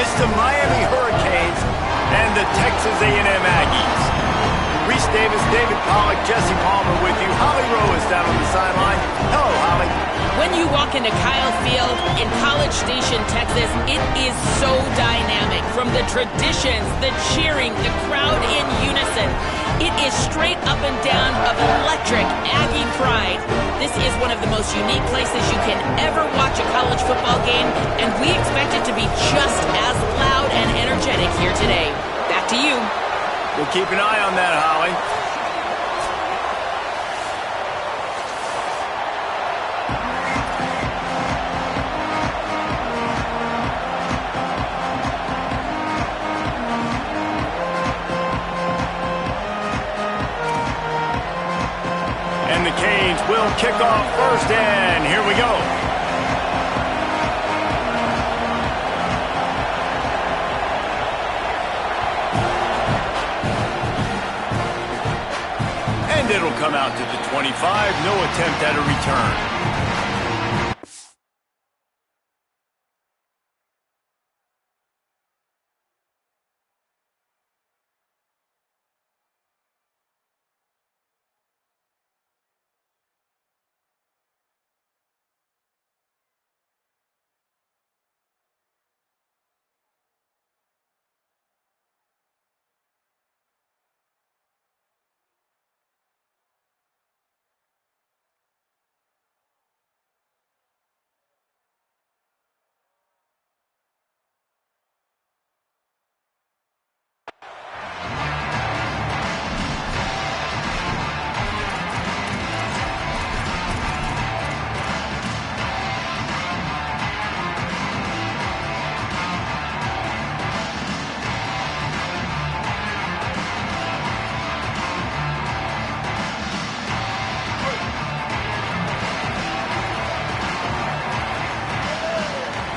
It's the Miami Hurricanes and the Texas A&M Aggies. Reese Davis, David Pollack, Jesse Palmer with you. Holly Rowe is down on the sideline. Hello, Holly. When you walk into Kyle Field in College Station, Texas, it is so dynamic. From the traditions, the cheering, the crowd in unison. It is straight up and down of electric Aggie pride. This is one of the most unique places you can ever watch a college football game, and we expect it to be just as loud and energetic here today. Back to you. We'll keep an eye on that, Holly. And the Canes will kick off first, and here we go. And it'll come out to the 25. No attempt at a return.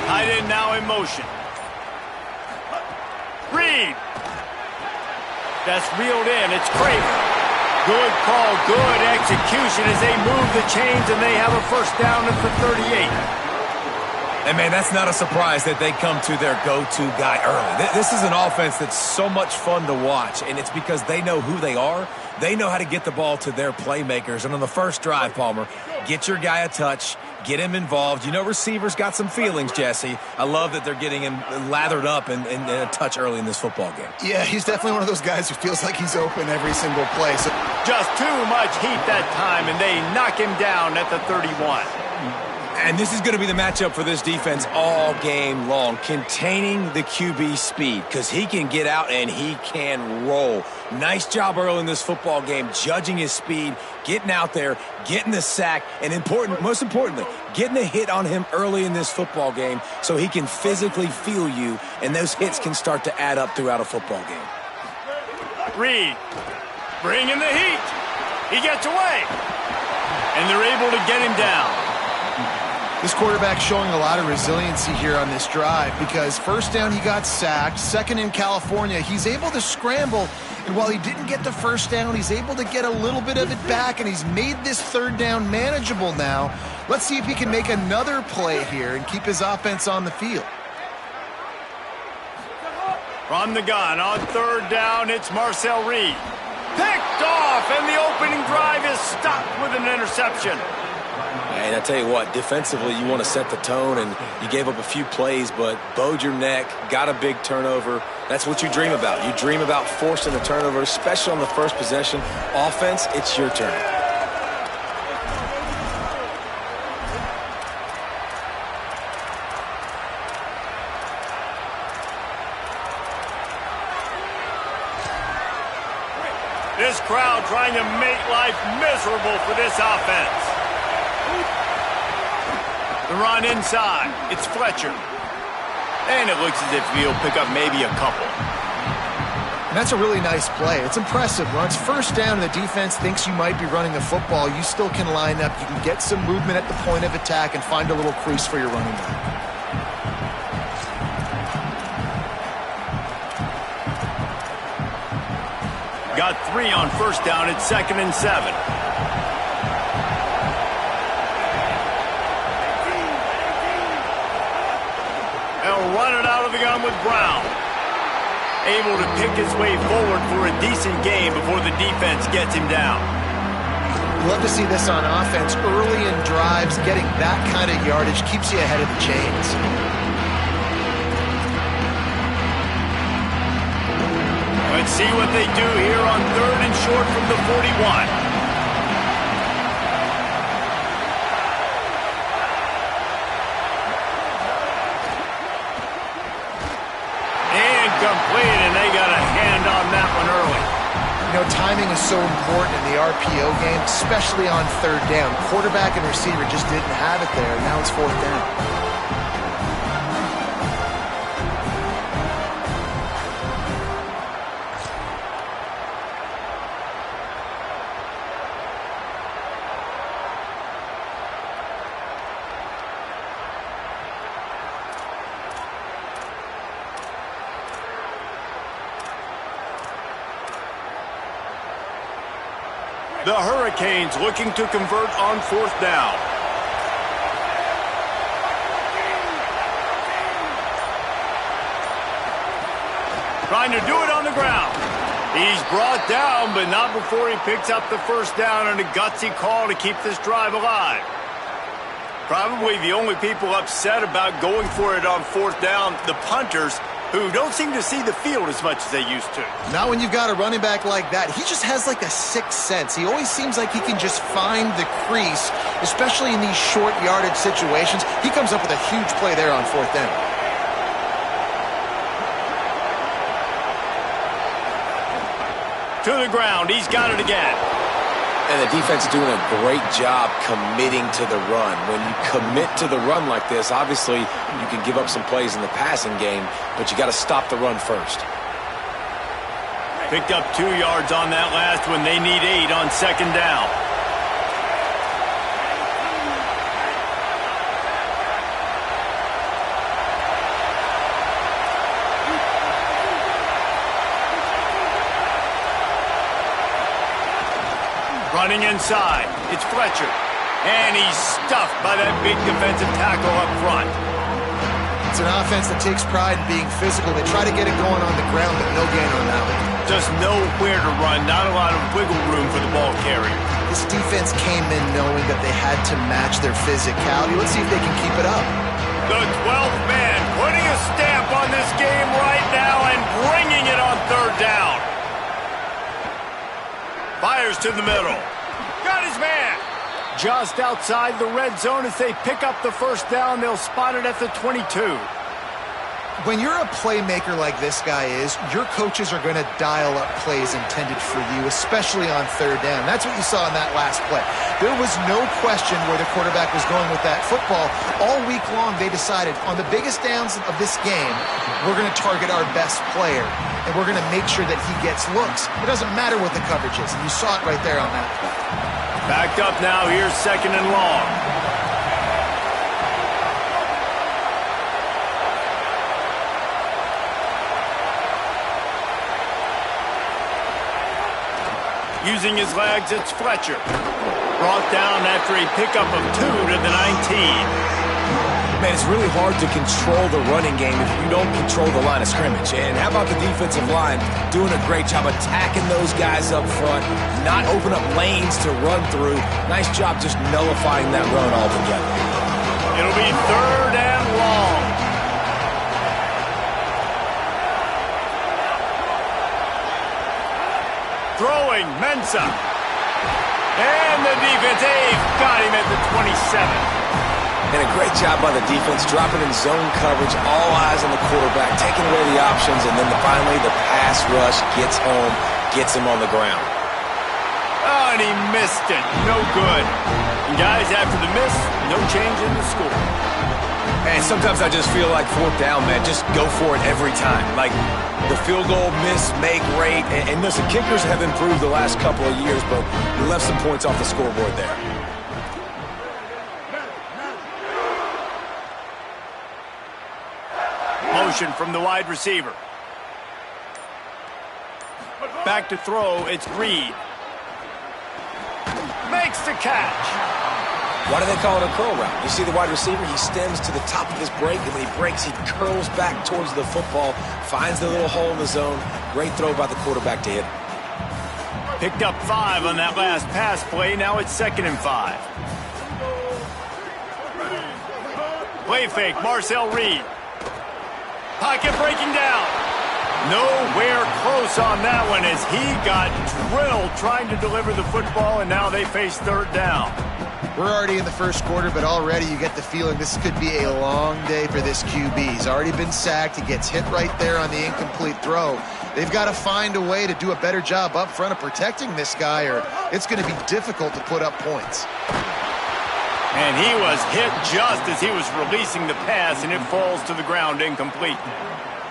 Tight end now in motion. Reed. That's reeled in. It's Craven. Good call, good execution as they move the chains, and they have a first down at the 38. And, man, that's not a surprise that they come to their go-to guy early. This is an offense that's so much fun to watch, and it's because they know who they are. They know how to get the ball to their playmakers. And on the first drive, Palmer, get your guy a touch, get him involved. You know receivers got some feelings, Jesse. I love that they're getting him lathered up and a touch early in this football game. Yeah, he's definitely one of those guys who feels like he's open every single play. So just too much heat that time, and they knock him down at the 31. And this is going to be the matchup for this defense all game long, containing the QB speed, because he can get out and he can roll. Nice job early in this football game, judging his speed, getting out there, getting the sack, and most importantly, getting a hit on him early in this football game so he can physically feel you, and those hits can start to add up throughout a football game. Reed, bringing the heat. He gets away, and they're able to get him down. This quarterback showing a lot of resiliency here on this drive because first down he got sacked, second in California, he's able to scramble, and while he didn't get the first down, he's able to get a little bit of it back, and he's made this third down manageable now. Let's see if he can make another play here and keep his offense on the field. From the gun on third down, it's Marcel Reed. Picked off, and the opening drive is stopped with an interception. And I tell you what, defensively, you want to set the tone, and you gave up a few plays, but bowed your neck, got a big turnover. That's what you dream about. You dream about forcing a turnover, especially on the first possession. Offense, it's your turn. This crowd trying to make life miserable for this offense. The run inside. It's Fletcher. And it looks as if he'll pick up maybe a couple. And that's a really nice play. It's impressive. When it's first down and the defense thinks you might be running the football, you still can line up. You can get some movement at the point of attack and find a little crease for your running back. Got 3 on first down. It's 2nd and 7. They'll run it out of of the gun with Brown. Able to pick his way forward for a decent game before the defense gets him down. Love to see this on offense. Early in drives, getting that kind of yardage keeps you ahead of the chains. Let's see what they do here on 3rd and short from the 41. Complete, and they got a hand on that one early. You know, timing is so important in the RPO game, especially on 3rd down. Quarterback and receiver just didn't have it there. Now it's 4th down. The Hurricanes looking to convert on 4th down. Trying to do it on the ground. He's brought down, but not before he picks up the 1st down and a gutsy call to keep this drive alive. Probably the only people upset about going for it on 4th down, the punters, who don't seem to see the field as much as they used to. Not when you've got a running back like that. He just has like a sixth sense. He always seems like he can just find the crease, especially in these short yardage situations. He comes up with a huge play there on 4th down. To the ground. He's got it again. And the defense is doing a great job committing to the run. When you commit to the run like this, obviously you can give up some plays in the passing game, but you got to stop the run first. Picked up 2 yards on that last one. They need 8 on 2nd down. Running inside, it's Fletcher. And he's stuffed by that big defensive tackle up front. It's an offense that takes pride in being physical. They try to get it going on the ground, but no gain on that one. Just nowhere to run, not a lot of wiggle room for the ball carrier. This defense came in knowing that they had to match their physicality. Let's see if they can keep it up. The 12th man putting a stamp on this game right now and bringing it on 3rd down. Fires to the middle. Got his man. Just outside the red zone as they pick up the 1st down. They'll spot it at the 22. When you're a playmaker like this guy is, your coaches are going to dial up plays intended for you, especially on 3rd down. That's what you saw in that last play. There was no question where the quarterback was going with that football. All week long, they decided on the biggest downs of this game, we're going to target our best player, and we're going to make sure that he gets looks. It doesn't matter what the coverage is, and you saw it right there on that play. Backed up now, here's 2nd and long. Using his legs, it's Fletcher. Brought down after a pickup of 2 to the 19. Man, it's really hard to control the running game if you don't control the line of scrimmage. And how about the defensive line doing a great job attacking those guys up front, not open up lanes to run through. Nice job just nullifying that run altogether. It'll be 3rd and long. Throwing, Mensah. And the defense, they've got him at the 27. And a great job by the defense, dropping in zone coverage, all eyes on the quarterback, taking away the options, and then finally the pass rush gets home, gets him on the ground. Oh, and he missed it. No good. And guys, after the miss, no change in the score. And sometimes I just feel like 4th down, man, just go for it every time. Like the field goal miss, make rate, and listen, kickers have improved the last couple of years, but we left some points off the scoreboard there. Motion from the wide receiver. Back to throw, it's Reed. Makes the catch. Why do they call it a curl route? You see the wide receiver, he stems to the top of his break, and when he breaks, he curls back towards the football, finds the little hole in the zone. Great throw by the quarterback to hit him. Picked up 5 on that last pass play. Now it's 2nd and 5. Play fake, Marcel Reed. Pocket breaking down. Nowhere close on that one as he got drilled trying to deliver the football, and now they face 3rd down. We're already in the first quarter, but already you get the feeling this could be a long day for this QB. He's already been sacked. He gets hit right there on the incomplete throw. They've got to find a way to do a better job up front of protecting this guy, or it's going to be difficult to put up points. And he was hit just as he was releasing the pass, and it falls to the ground incomplete.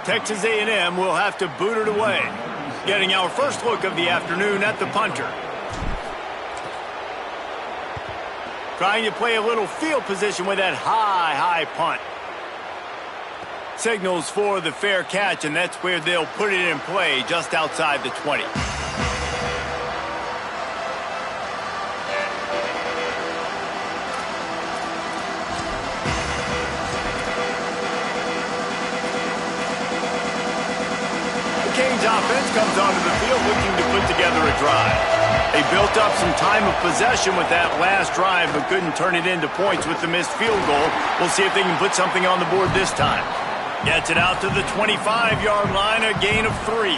Texas A&M will have to boot it away. Getting our first look of the afternoon at the punter. Trying to play a little field position with that high punt. Signals for the fair catch, and that's where they'll put it in play, just outside the 20. The Canes offense comes onto the field looking to put together a drive. They built up some time of possession with that last drive, but couldn't turn it into points with the missed field goal. We'll see if they can put something on the board this time. Gets it out to the 25-yard line, a gain of 3.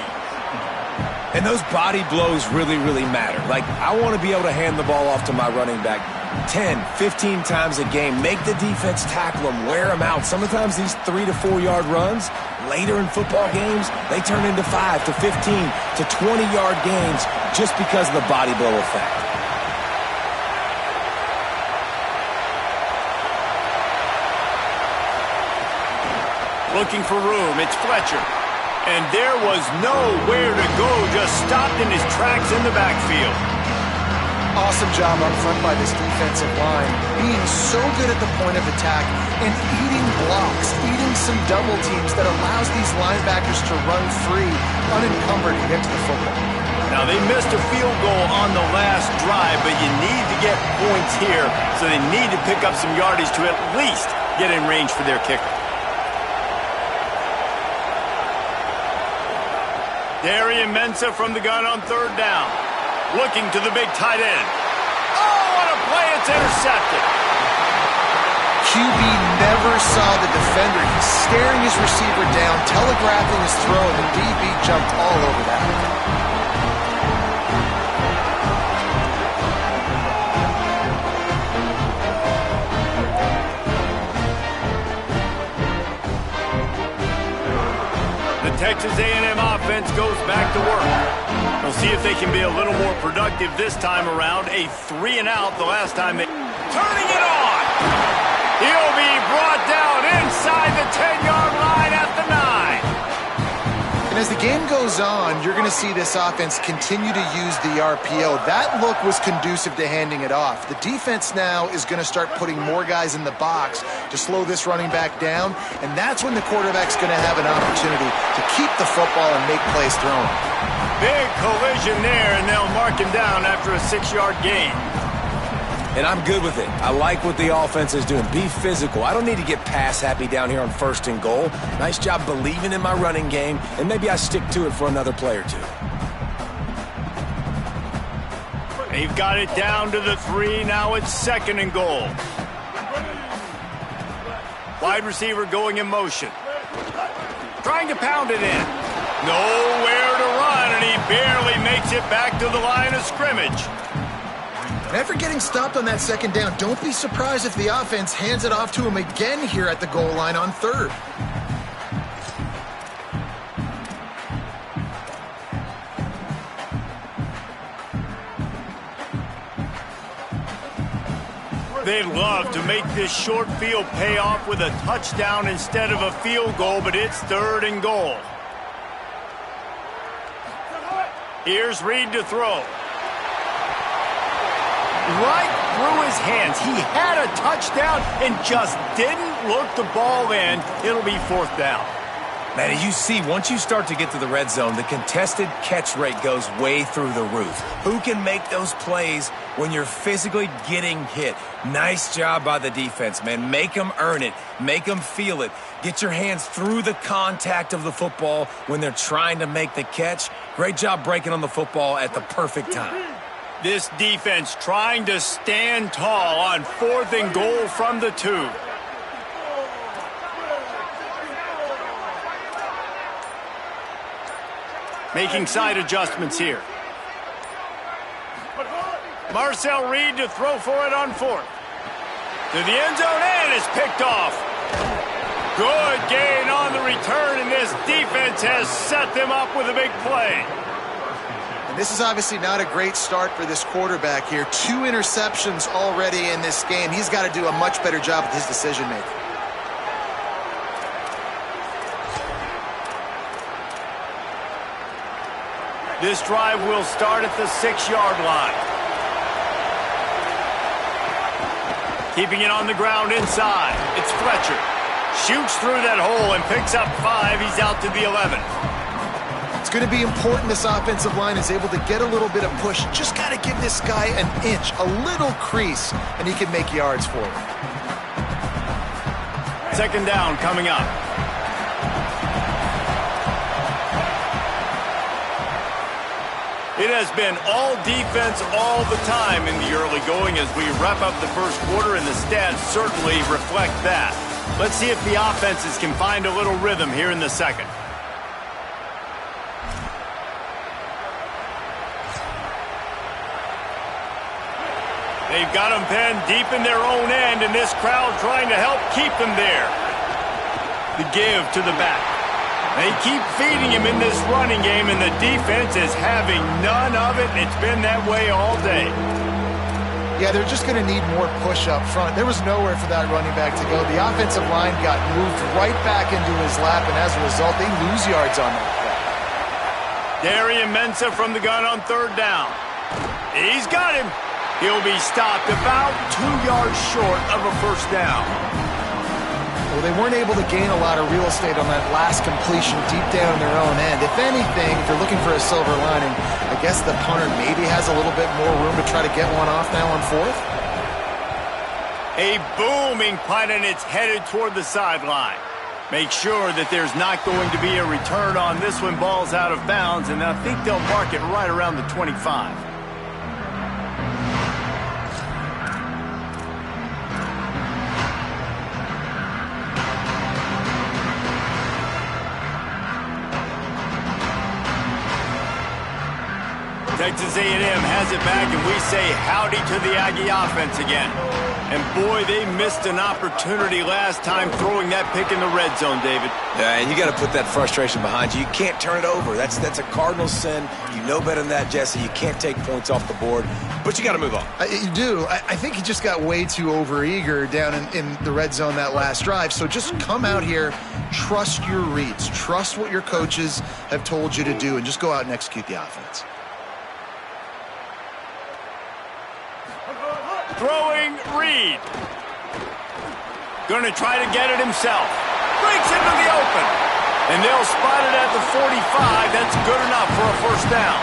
And those body blows really, really matter. Like, I want to be able to hand the ball off to my running back 10, 15 times a game. Make the defense tackle them, wear them out. Sometimes these 3 to 4 yard runs, later in football games, they turn into 5 to 15 to 20-yard gains just because of the body blow effect. Looking for room, it's Fletcher. And there was nowhere to go, just stopped in his tracks in the backfield. Awesome job up front by this defensive line, being so good at the point of attack and eating blocks, eating some double teams that allows these linebackers to run free, unencumbered and get to the football. Now, they missed a field goal on the last drive, but you need to get points here, so they need to pick up some yardage to at least get in range for their kicker. Darian Mensah from the gun on 3rd down. Looking to the big tight end. Oh, what a play. It's intercepted. QB never saw the defender. He's staring his receiver down, telegraphing his throw, and the DB jumped all over that. Texas A&M offense goes back to work. We'll see if they can be a little more productive this time around. A 3-and-out the last time they... Turning it on! He'll be brought down inside the 10-yard line at the 9. And as the game goes on, you're going to see this offense continue to use the RPO. That look was conducive to handing it off. The defense now is going to start putting more guys in the box to slow this running back down, and that's when the quarterback's going to have an opportunity to keep the football and make plays thrown. Big collision there, and they'll mark him down after a 6-yard gain. And I'm good with it. I like what the offense is doing. Be physical. I don't need to get pass happy down here on 1st and goal. Nice job believing in my running game, and maybe I stick to it for another play or two. They've got it down to the 3. Now it's 2nd and goal. Wide receiver going in motion. Trying to pound it in. Nowhere to run, and he barely makes it back to the line of scrimmage. And after getting stopped on that 2nd down, don't be surprised if the offense hands it off to him again here at the goal line on 3rd. They'd love to make this short field pay off with a touchdown instead of a field goal, but it's 3rd and goal. Here's Reed to throw. Right through his hands. He had a touchdown and just didn't look the ball in. It'll be 4th down. Man, you see, once you start to get to the red zone, the contested catch rate goes way through the roof. Who can make those plays when you're physically getting hit? Nice job by the defense, man. Make them earn it. Make them feel it. Get your hands through the contact of the football when they're trying to make the catch. Great job breaking on the football at the perfect time. This defense trying to stand tall on 4th and goal from the 2. Making side adjustments here. Marcel Reed to throw for it on 4th. To the end zone, and it's picked off. Good gain on the return, and this defense has set them up with a big play. And this is obviously not a great start for this quarterback here. 2 interceptions already in this game. He's got to do a much better job with his decision-making. This drive will start at the 6-yard line. Keeping it on the ground inside. It's Fletcher. Shoots through that hole and picks up 5. He's out to the 11. It's going to be important this offensive line is able to get a little bit of push. Just got to give this guy an inch, a little crease, and he can make yards for it. 2nd down coming up. It has been all defense all the time in the early going as we wrap up the first quarter, and the stats certainly reflect that. Let's see if the offenses can find a little rhythm here in the second. They've got them penned deep in their own end, and this crowd trying to help keep them there. The give to the back. They keep feeding him in this running game, and the defense is having none of it. It's been that way all day. Yeah, they're just going to need more push up front. There was nowhere for that running back to go. The offensive line got moved right back into his lap, and as a result, they lose yards on that play. Darian Mensah from the gun on 3rd down. He's got him. He'll be stopped about 2 yards short of a 1st down. Well, they weren't able to gain a lot of real estate on that last completion deep down in their own end. If anything, if you're looking for a silver lining, I guess the punter maybe has a little bit more room to try to get one off now on 4th. A booming punt, and it's headed toward the sideline. Make sure that there's not going to be a return on this one. Ball's out of bounds, and I think they'll mark it right around the 25. Texas A&M has it back, and we say howdy to the Aggie offense again. And boy, they missed an opportunity last time throwing that pick in the red zone, David. Yeah, and you got to put that frustration behind you. You can't turn it over. That's a cardinal sin. You know better than that, Jesse. You can't take points off the board, but you got to move on. You do. I think he just got way too overeager down in the red zone that last drive. So just come out here, trust your reads, trust what your coaches have told you to do, and just go out and execute the offense. Throwing Reed. Going to try to get it himself. Breaks into the open. And they'll spot it at the 45. That's good enough for a 1st down.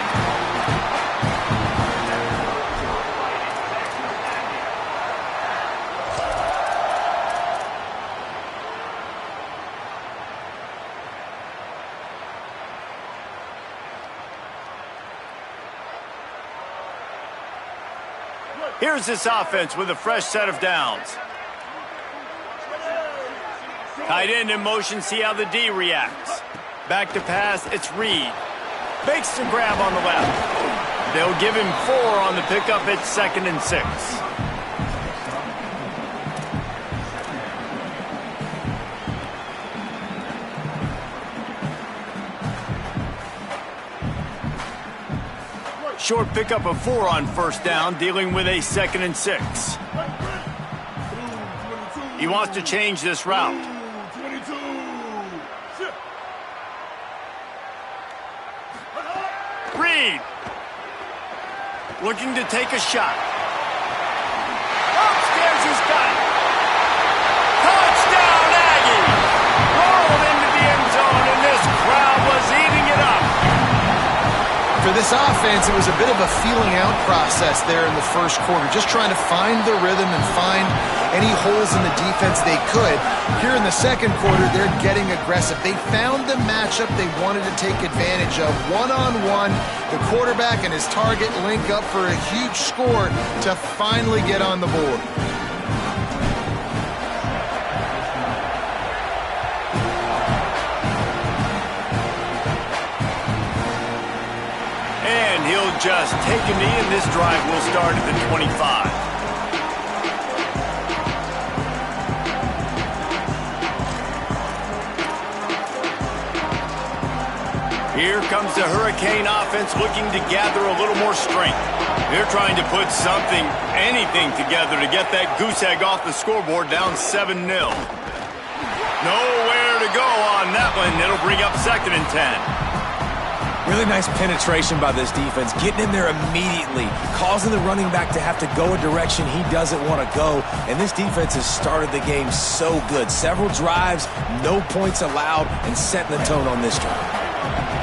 Here's this offense with a fresh set of downs. Tight end in motion, see how the D reacts. Back to pass, it's Reed. Makes the grab on the left. They'll give him 4 on the pickup at 2nd and 6. Short pickup of 4 on 1st down, dealing with a 2nd and 6. He wants to change this route. Reed looking to take a shot. Upstairs he's got it. Touchdown Aggie! Rolled into the end zone, and this offense, it was a bit of a feeling out process there in the first quarter, just trying to find the rhythm and find any holes in the defense they could. Here in the second quarter, they're getting aggressive. They found the matchup they wanted to take advantage of. One-on-one, the quarterback and his target link up for a huge score to finally get on the board. He'll just take a knee, and this drive will start at the 25. Here comes the Hurricane offense looking to gather a little more strength. They're trying to put something, anything together to get that goose egg off the scoreboard down 7-0. Nowhere to go on that one. It'll bring up 2nd and 10. Really nice penetration by this defense, getting in there immediately, causing the running back to have to go a direction he doesn't want to go. And this defense has started the game so good. Several drives, no points allowed, and setting the tone on this drive.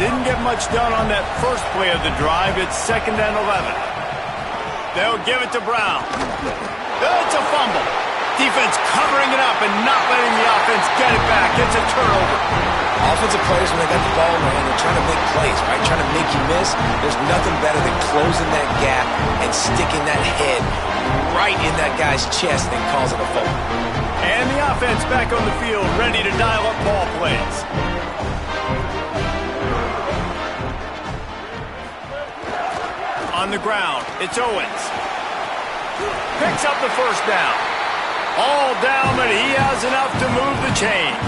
Didn't get much done on that first play of the drive. It's 2nd and 11. They'll give it to Brown. It's a fumble. Defense covering it up and not letting the offense get it back. It's a turnover. Offensive players, when they got the ball in their hand, they're trying to make plays, right? Trying to make you miss. There's nothing better than closing that gap and sticking that head right in that guy's chest and causing a fumble. And the offense back on the field, ready to dial up ball plays. On the ground, it's Owens. Picks up the first down. All down, but he has enough to move the chains.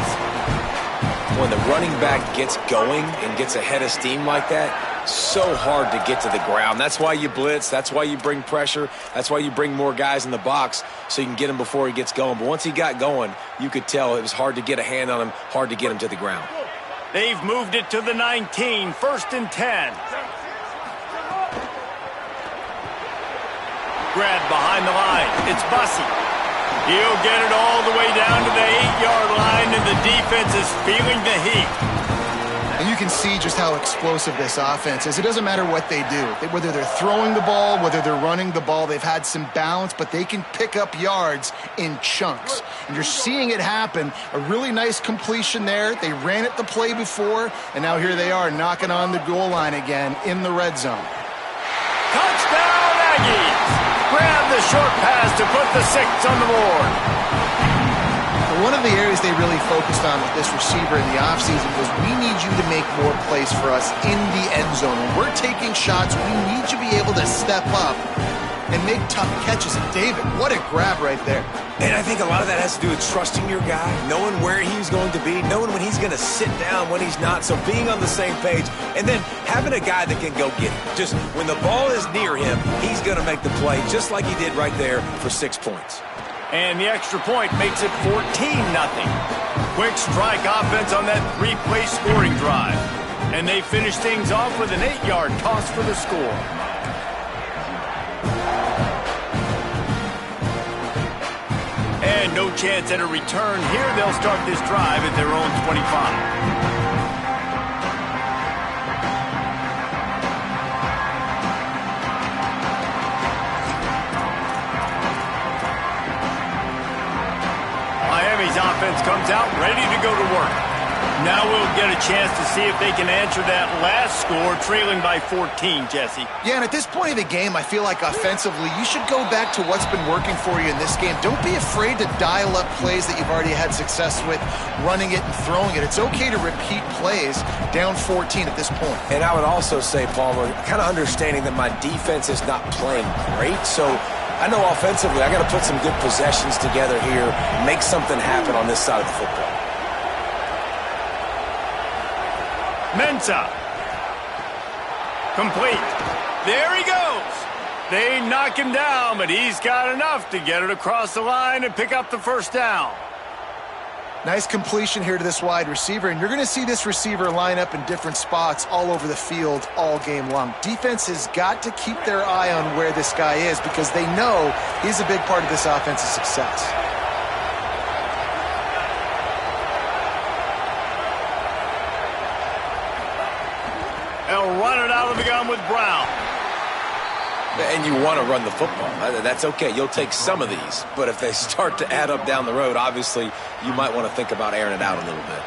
When the running back gets going and gets ahead of steam like that, so hard to get to the ground. That's why you blitz. That's why you bring pressure. That's why you bring more guys in the box so you can get him before he gets going. But once he got going, you could tell it was hard to get a hand on him, hard to get him to the ground. They've moved it to the 19, 1st and 10. Grab behind the line. It's Bussey. He'll get it all the way down to the 8-yard line, and the defense is feeling the heat. And you can see just how explosive this offense is. It doesn't matter what they do. Whether they're throwing the ball, whether they're running the ball, they've had some balance, but they can pick up yards in chunks. And you're seeing it happen. A really nice completion there. They ran it the play before, and now here they are knocking on the goal line again in the red zone. Touchdown, Aggies! Grab the short pass to put the 6 on the board. One of the areas they really focused on with this receiver in the offseason was, we need you to make more plays for us in the end zone. When we're taking shots, we need you to be able to step up and make tough catches. And David, what a grab right there. And I think a lot of that has to do with trusting your guy, knowing where he's going to be, knowing when he's going to sit down, when he's not. So being on the same page, and then having a guy that can go get it. Just when the ball is near him, he's going to make the play, just like he did right there for 6 points. And the extra point makes it 14-0. Quick strike offense on that 3-play scoring drive. And they finish things off with an 8-yard toss for the score. And no chance at a return here. They'll start this drive at their own 25. Miami's offense comes out ready to go to work. Now we'll get a chance to see if they can answer that last score, trailing by 14, Jesse. Yeah, and at this point of the game, I feel like offensively, you should go back to what's been working for you in this game. Don't be afraid to dial up plays that you've already had success with, running it and throwing it. It's okay to repeat plays down 14 at this point. And I would also say, Palmer, kind of understanding that my defense is not playing great, so I know offensively I got to put some good possessions together here, make something happen on this side of the football. Mensah. Complete. There he goes. They knock him down, but he's got enough to get it across the line and pick up the first down. Nice completion here to this wide receiver, and you're going to see this receiver line up in different spots all over the field all game long. Defense has got to keep their eye on where this guy is because they know he's a big part of this offense's success. They'll run it out of the gun with Brown. And you want to run the football. That's okay. You'll take some of these. But if they start to add up down the road, obviously, you might want to think about airing it out a little bit.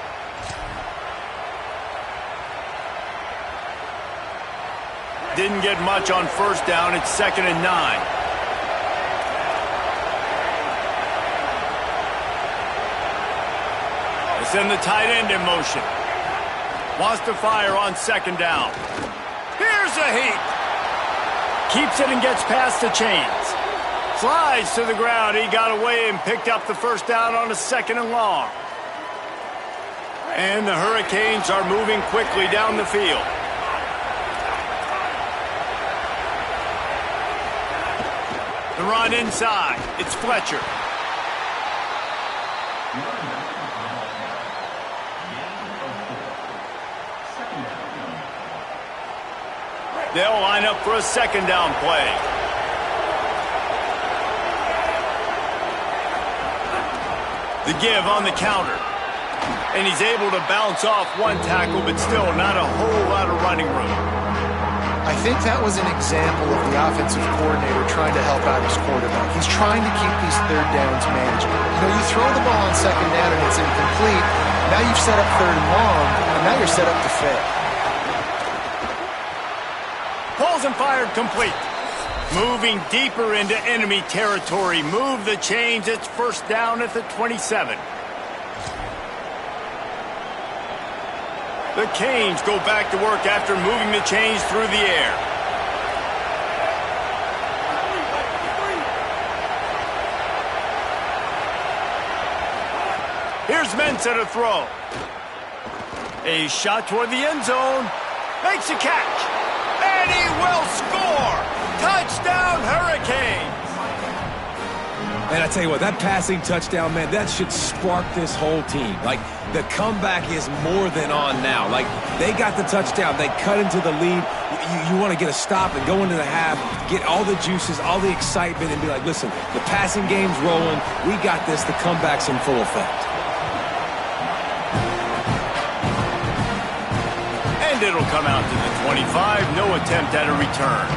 Didn't get much on first down. It's 2nd and 9. They send the tight end in motion. Wants to fire on 2nd down. Here's a heat. Keeps it and gets past the chains. Slides to the ground. He got away and picked up the first down on a 2nd and long. And the Hurricanes are moving quickly down the field. The run inside. It's Fletcher. They'll line up for a 2nd down play. The give on the counter. And he's able to bounce off one tackle, but still not a whole lot of running room. I think that was an example of the offensive coordinator trying to help out his quarterback. He's trying to keep these 3rd downs manageable. You know, you throw the ball on 2nd down and it's incomplete. Now you've set up 3rd and long, and now you're set up to fail. Pulls and fired complete. Moving deeper into enemy territory. Move the chains. It's 1st down at the 27. The Canes go back to work after moving the chains through the air. Here's Mensah to throw. A shot toward the end zone. Makes a catch. And he will score! Touchdown, Hurricanes! And I tell you what, that passing touchdown, man, that should spark this whole team. Like, the comeback is more than on now. Like, they got the touchdown. They cut into the lead. You want to get a stop and go into the half, get all the juices, all the excitement, and be like, listen, the passing game's rolling. We got this. The comeback's in full effect. And it'll come out to the 25. No attempt at a return.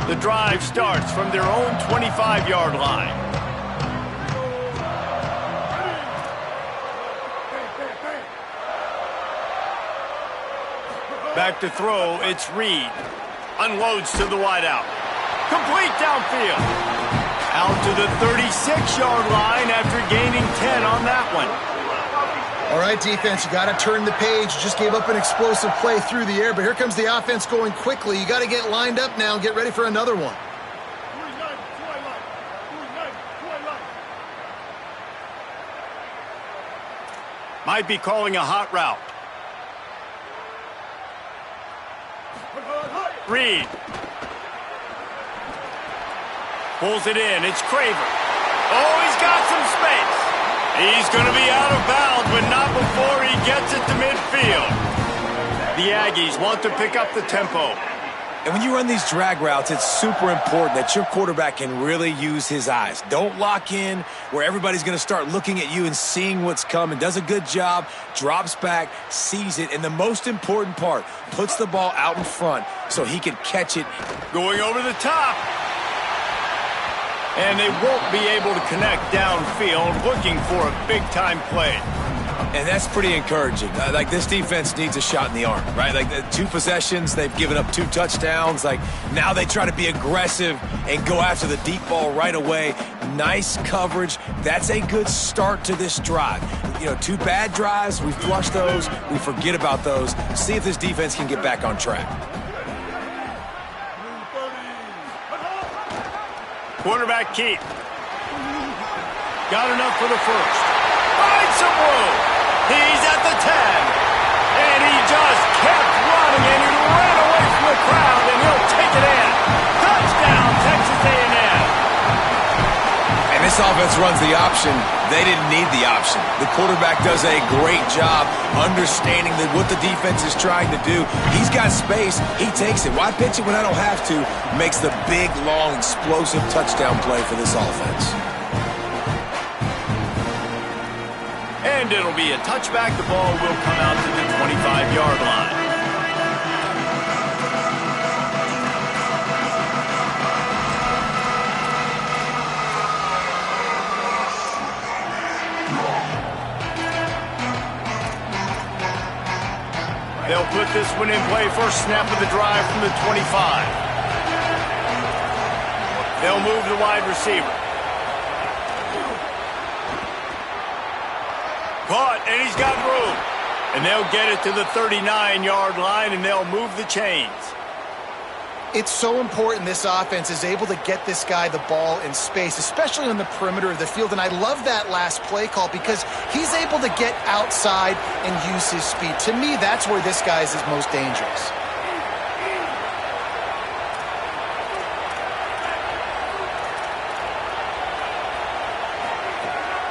The drive starts from their own 25-yard line. Back to throw, it's Reed. Unloads to the wideout. Complete downfield. Out to the 36-yard line after gaining 10 on that one. All right, defense, you got to turn the page. Just gave up an explosive play through the air, but here comes the offense going quickly. You got to get lined up now and get ready for another one. Might be calling a hot route. Reed. Pulls it in. It's Craver. Oh, he's got some space. He's going to be out of bounds, but not before he gets it to midfield. The Aggies want to pick up the tempo. And when you run these drag routes, it's super important that your quarterback can really use his eyes. Don't lock in where everybody's going to start looking at you and seeing what's coming. Does a good job, drops back, sees it, and the most important part, puts the ball out in front so he can catch it. Going over the top. And they won't be able to connect downfield, looking for a big-time play. And that's pretty encouraging. Like, this defense needs a shot in the arm, right? Like, the 2 possessions, they've given up 2 touchdowns. Like, now they try to be aggressive and go after the deep ball right away. Nice coverage. That's a good start to this drive. You know, 2 bad drives, we flush those, we forget about those. See if this defense can get back on track. Quarterback keep. Got enough for the first. Finds some room. He's at the 10. And he just kept running, and he ran away from the crowd, and he'll take it in. Touchdown, Texas A&M. And this offense runs the option. They didn't need the option. The quarterback does a great job understanding that what the defense is trying to do. He's got space. He takes it. Why pitch it when I don't have to? Makes the big, long, explosive touchdown play for this offense. And it'll be a touchback. The ball will come out to the 25-yard line. They'll put this one in play. First snap of the drive from the 25. They'll move the wide receiver. Caught, and he's got room. And they'll get it to the 39-yard line, and they'll move the chains. It's so important this offense is able to get this guy the ball in space, especially on the perimeter of the field. And I love that last play call because he's able to get outside and use his speed. To me, that's where this guy is his most dangerous.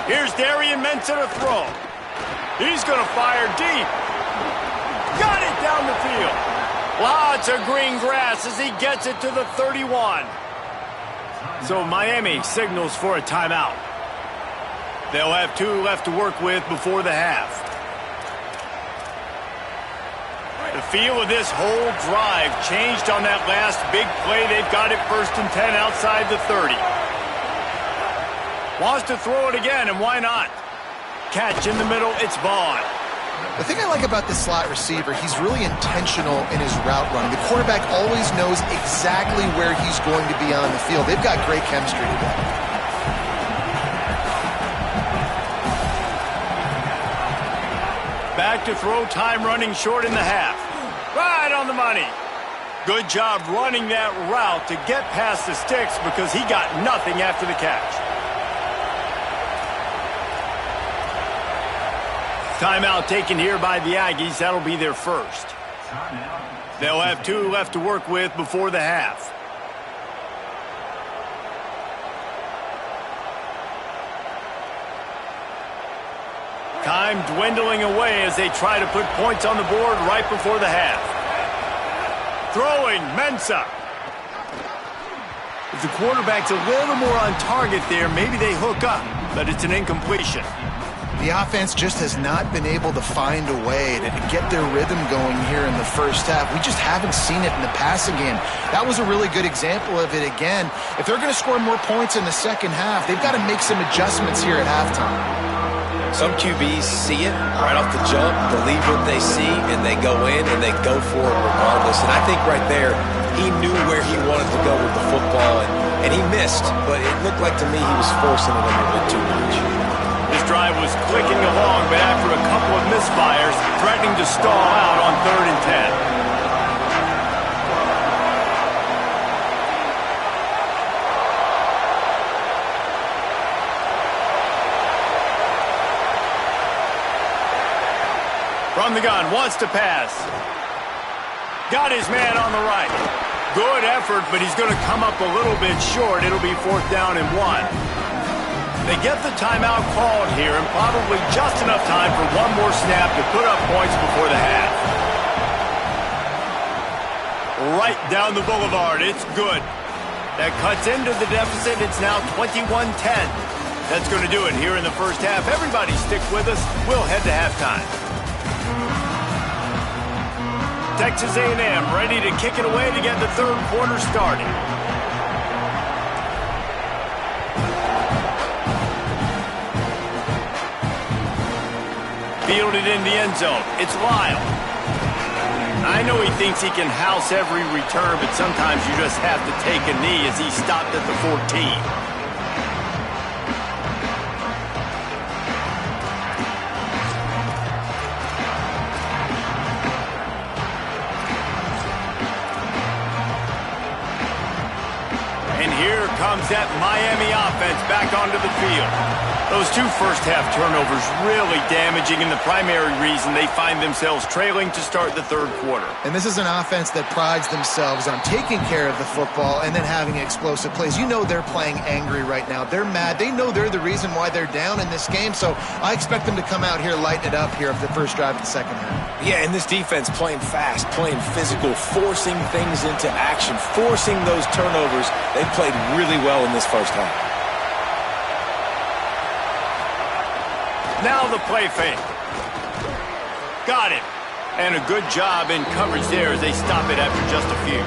Here's Darian Mensah to throw. He's going to fire deep. Got it down the field. Lots of green grass as he gets it to the 31. So Miami signals for a timeout. They'll have 2 left to work with before the half. The feel of this whole drive changed on that last big play. They've got it 1st and 10 outside the 30. Wants to throw it again, and why not? Catch in the middle, it's Vaughn. The thing I like about this slot receiver, he's really intentional in his route running. The quarterback always knows exactly where he's going to be on the field. They've got great chemistry together. Back to throw, time running short in the half. Right on the money. Good job running that route to get past the sticks because he got nothing after the catch. Timeout taken here by the Aggies. That'll be their first. They'll have 2 left to work with before the half. Time dwindling away as they try to put points on the board right before the half. Throwing, Mensah. If the quarterback's a little more on target there, maybe they hook up, but it's an incompletion. The offense just has not been able to find a way to get their rhythm going here in the first half. We just haven't seen it in the passing game. That was a really good example of it again. If they're going to score more points in the second half, they've got to make some adjustments here at halftime. Some QBs see it right off the jump, believe what they see, and they go in and they go for it regardless. And I think right there, he knew where he wanted to go with the football, and he missed. But it looked like to me he was forcing it a little bit too much. This drive was clicking along, but after a couple of misfires, threatening to stall out on 3rd and 10. From the gun, wants to pass. Got his man on the right. Good effort, but he's going to come up a little bit short. It'll be 4th down and 1. They get the timeout called here, and probably just enough time for one more snap to put up points before the half. Right down the boulevard, it's good. That cuts into the deficit. It's now 21-10. That's going to do it here in the first half. Everybody stick with us. We'll head to halftime. Texas A&M ready to kick it away to get the 3rd quarter started. Fielded in the end zone. It's Lyle. I know he thinks he can house every return, but sometimes you just have to take a knee as he stopped at the 14. Comes that Miami offense back onto the field. Those 2 first-half turnovers really damaging, and the primary reason they find themselves trailing to start the 3rd quarter. And this is an offense that prides themselves on taking care of the football and then having explosive plays. You know they're playing angry right now. They're mad. They know they're the reason why they're down in this game, so I expect them to come out here, lighten it up here of the first drive of the second half. Yeah, and this defense playing fast, playing physical, forcing things into action, forcing those turnovers. They played really well in this first half. Now the play fake. Got it. And a good job in coverage there as they stop it after just a few.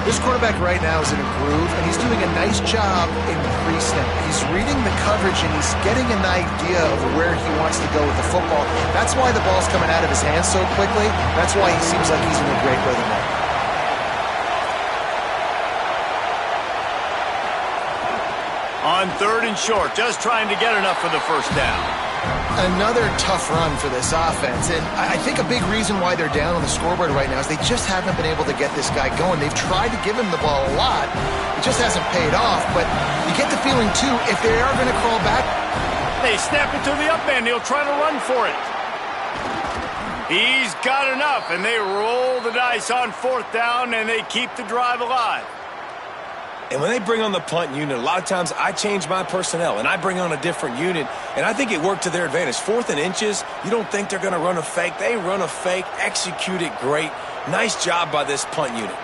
This quarterback right now is in a groove, and he's doing a nice job in pre-snap. He's reading the coverage, and he's getting an idea of where he wants to go with the football. That's why the ball's coming out of his hands so quickly. That's why he seems like he's in a great rhythm right now. On 3rd and short, just trying to get enough for the first down. Another tough run for this offense, and I think a big reason why they're down on the scoreboard right now is they just haven't been able to get this guy going. They've tried to give him the ball a lot. It just hasn't paid off, but you get the feeling, too, if they are going to crawl back. They snap it to the up man. He'll try to run for it. He's got enough, and they roll the dice on 4th down, and they keep the drive alive. And when they bring on the punt unit, a lot of times I change my personnel, and I bring on a different unit, and I think it worked to their advantage. 4th and inches, you don't think they're going to run a fake. They run a fake, execute it great. Nice job by this punt unit.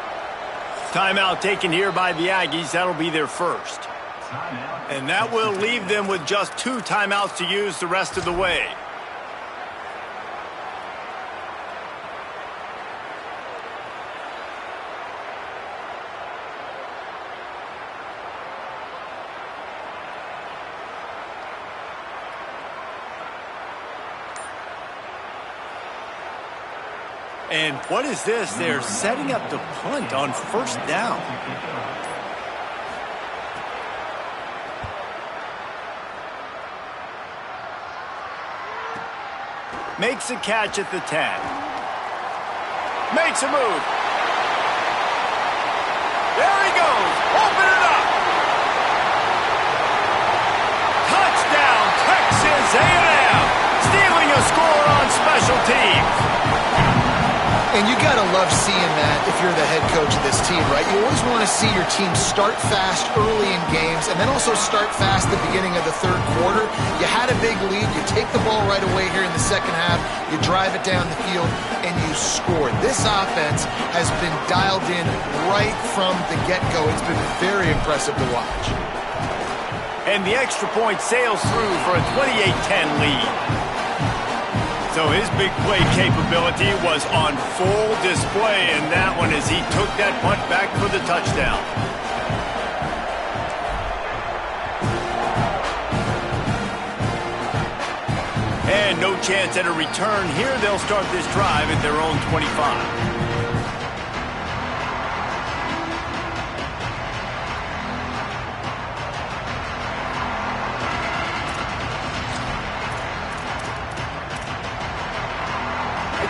Timeout taken here by the Aggies. That'll be their first. And that will leave them with just 2 timeouts to use the rest of the way. And what is this? They're setting up the punt on 1st down. Makes a catch at the 10. Makes a move. There he goes. Open it up. Touchdown, Texas A&M. Stealing a score on special teams. And you got to love seeing that if you're the head coach of this team, right? You always want to see your team start fast early in games and then also start fast at the beginning of the 3rd quarter. You had a big lead. You take the ball right away here in the 2nd half. You drive it down the field, and you score. This offense has been dialed in right from the get-go. It's been very impressive to watch. And the extra point sails through for a 28-10 lead. So his big play capability was on full display in that one as he took that punt back for the touchdown. And no chance at a return here. They'll start this drive at their own 25.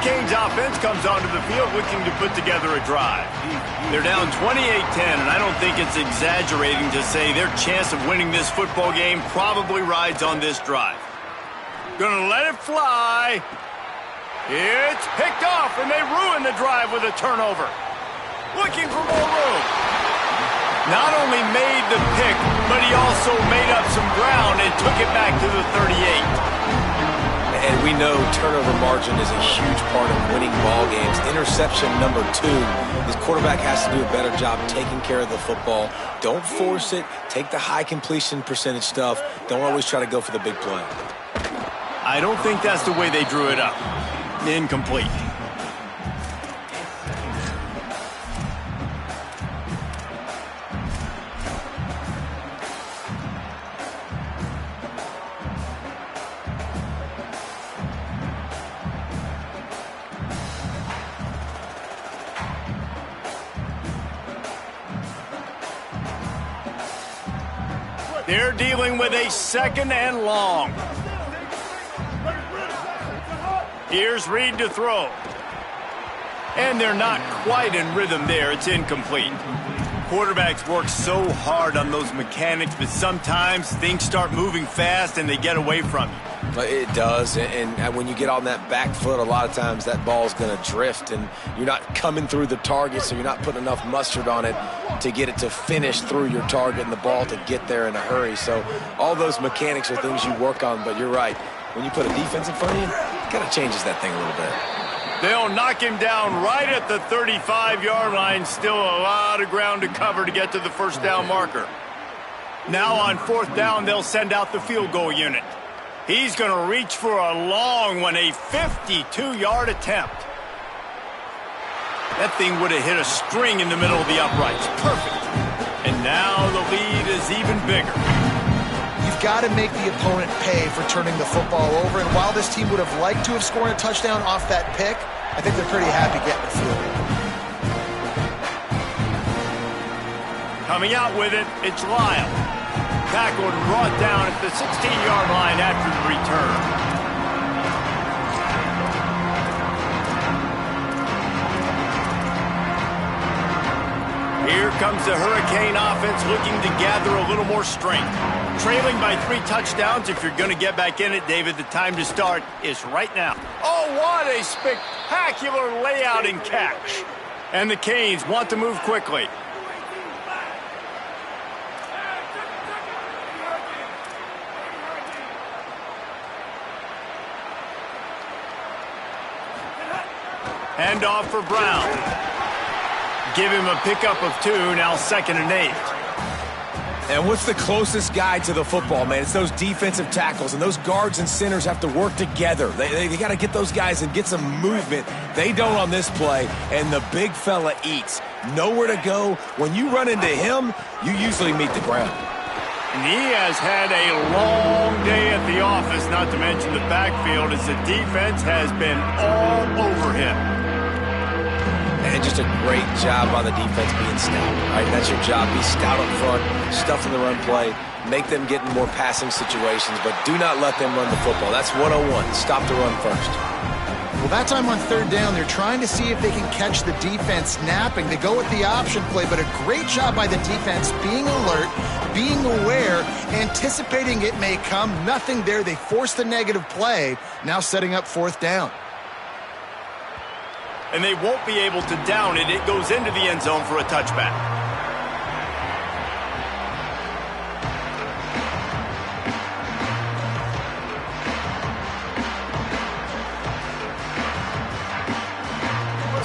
Canes offense comes onto the field looking to put together a drive. They're down 28-10, and I don't think it's exaggerating to say their chance of winning this football game probably rides on this drive. Gonna let it fly. It's picked off, and they ruin the drive with a turnover. Looking for more room. Not only made the pick, but he also made up some ground and took it back to the 38. And we know turnover margin is a huge part of winning ball games. Interception number 2. This quarterback has to do a better job taking care of the football. Don't force it. Take the high completion percentage stuff. Don't always try to go for the big play. I don't think that's the way they drew it up. Incomplete. They're dealing with a 2nd and long. Here's Reed to throw. And they're not quite in rhythm there. It's incomplete. Quarterbacks work so hard on those mechanics, but sometimes things start moving fast and they get away from you. It does, and when you get on that back foot, a lot of times that ball's going to drift, and you're not coming through the target, so you're not putting enough mustard on it to get it to finish through your target and the ball to get there in a hurry. So all those mechanics are things you work on, but you're right. When you put a defense in front of you, it kind of changes that thing a little bit. They'll knock him down right at the 35-yard line. Still a lot of ground to cover to get to the 1st down marker. Now on 4th down, they'll send out the field goal unit. He's going to reach for a long one, a 52-yard attempt. That thing would have hit a string in the middle of the uprights. Perfect. And now the lead is even bigger. You've got to make the opponent pay for turning the football over, and while this team would have liked to have scored a touchdown off that pick, I think they're pretty happy getting the field goal. Coming out with it, it's Lyle. Tackled and brought down at the 16-yard line after the return. Here comes the Hurricane offense looking to gather a little more strength. Trailing by 3 touchdowns. If you're going to get back in it, David, the time to start is right now. Oh, what a spectacular layout and catch. And the Canes want to move quickly. Hand off for Brown. Give him a pickup of 2, now 2nd and 8. And what's the closest guy to the football, man? It's those defensive tackles, and those guards and centers have to work together. They got to get those guys and get some movement. They don't on this play, and the big fella eats. Nowhere to go. When you run into him, you usually meet the ground. And he has had a long day at the office, not to mention the backfield, as the defense has been all over him. And just a great job by the defense being stout, right? That's your job. Be stout up front, stuff in the run play, make them get in more passing situations, but do not let them run the football. That's 101. Stop the run first. Well, that time on 3rd down, they're trying to see if they can catch the defense napping. They go with the option play, but a great job by the defense being alert, being aware, anticipating it may come. Nothing there. They force the negative play, now setting up 4th down. And they won't be able to down it. It goes into the end zone for a touchback.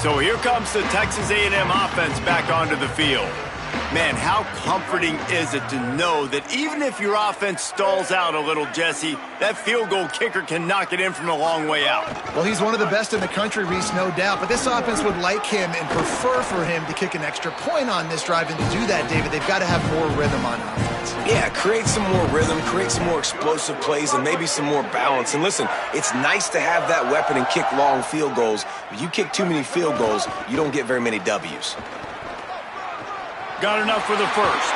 So here comes the Texas A&M offense back onto the field. Man, how comforting is it to know that even if your offense stalls out a little, Jesse, that field goal kicker can knock it in from a long way out. Well, he's one of the best in the country, Reese, no doubt. But this offense would like him and prefer for him to kick an extra point on this drive. And to do that, David, they've got to have more rhythm on offense. Yeah, create some more rhythm, create some more explosive plays, and maybe some more balance. And listen, it's nice to have that weapon and kick long field goals. But you kick too many field goals, you don't get very many W's. Got enough for the first.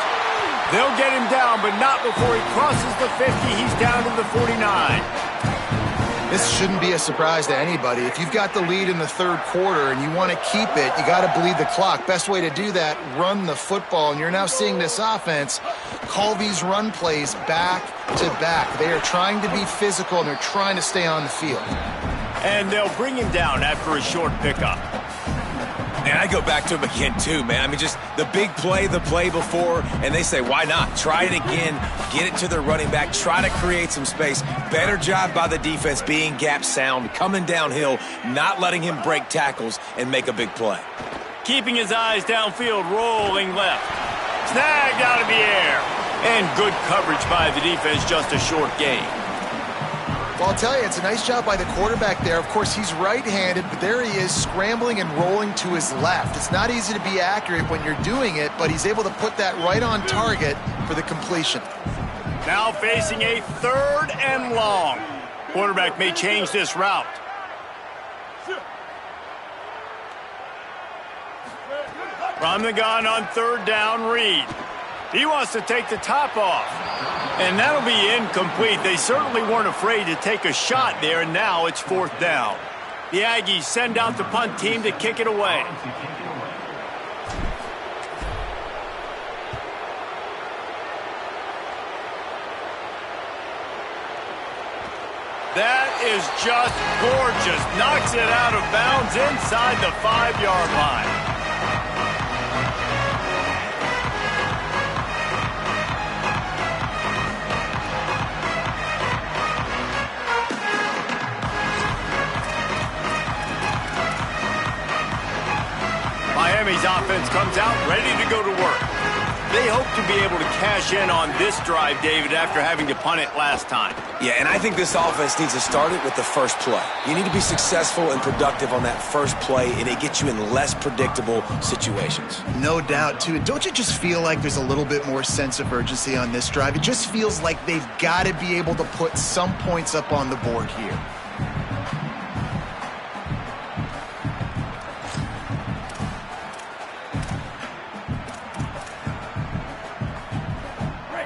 They'll get him down, but not before he crosses the 50. He's down to the 49. This shouldn't be a surprise to anybody. If you've got the lead in the 3rd quarter and you want to keep it, you got to bleed the clock. Best way to do that, run the football. And you're now seeing this offense call these run plays back to back. They are trying to be physical, and they're trying to stay on the field. And they'll bring him down after a short pickup. And I go back to him again, too, man. I mean, just the big play, the play before, and they say, why not? Try it again, get it to their running back, try to create some space. Better job by the defense being gap sound, coming downhill, not letting him break tackles and make a big play. Keeping his eyes downfield, rolling left. Snagged out of the air. And good coverage by the defense, just a short gain. Well, I'll tell you, it's a nice job by the quarterback there. Of course, he's right-handed, but there he is scrambling and rolling to his left. It's not easy to be accurate when you're doing it, but he's able to put that right on target for the completion. Now facing a 3rd and long. Quarterback may change this route. From the gun on 3rd down, Reed. He wants to take the top off. And that'll be incomplete. They certainly weren't afraid to take a shot there, and now it's 4th down. The Aggies send out the punt team to kick it away. That is just gorgeous. Knocks it out of bounds inside the 5-yard line. Miami's offense comes out ready to go to work. They hope to be able to cash in on this drive, David, after having to punt it last time. Yeah, and I think this offense needs to start it with the first play. You need to be successful and productive on that first play, and it gets you in less predictable situations. No doubt, too. Don't you just feel like there's a little bit more sense of urgency on this drive? It just feels like they've got to be able to put some points up on the board here.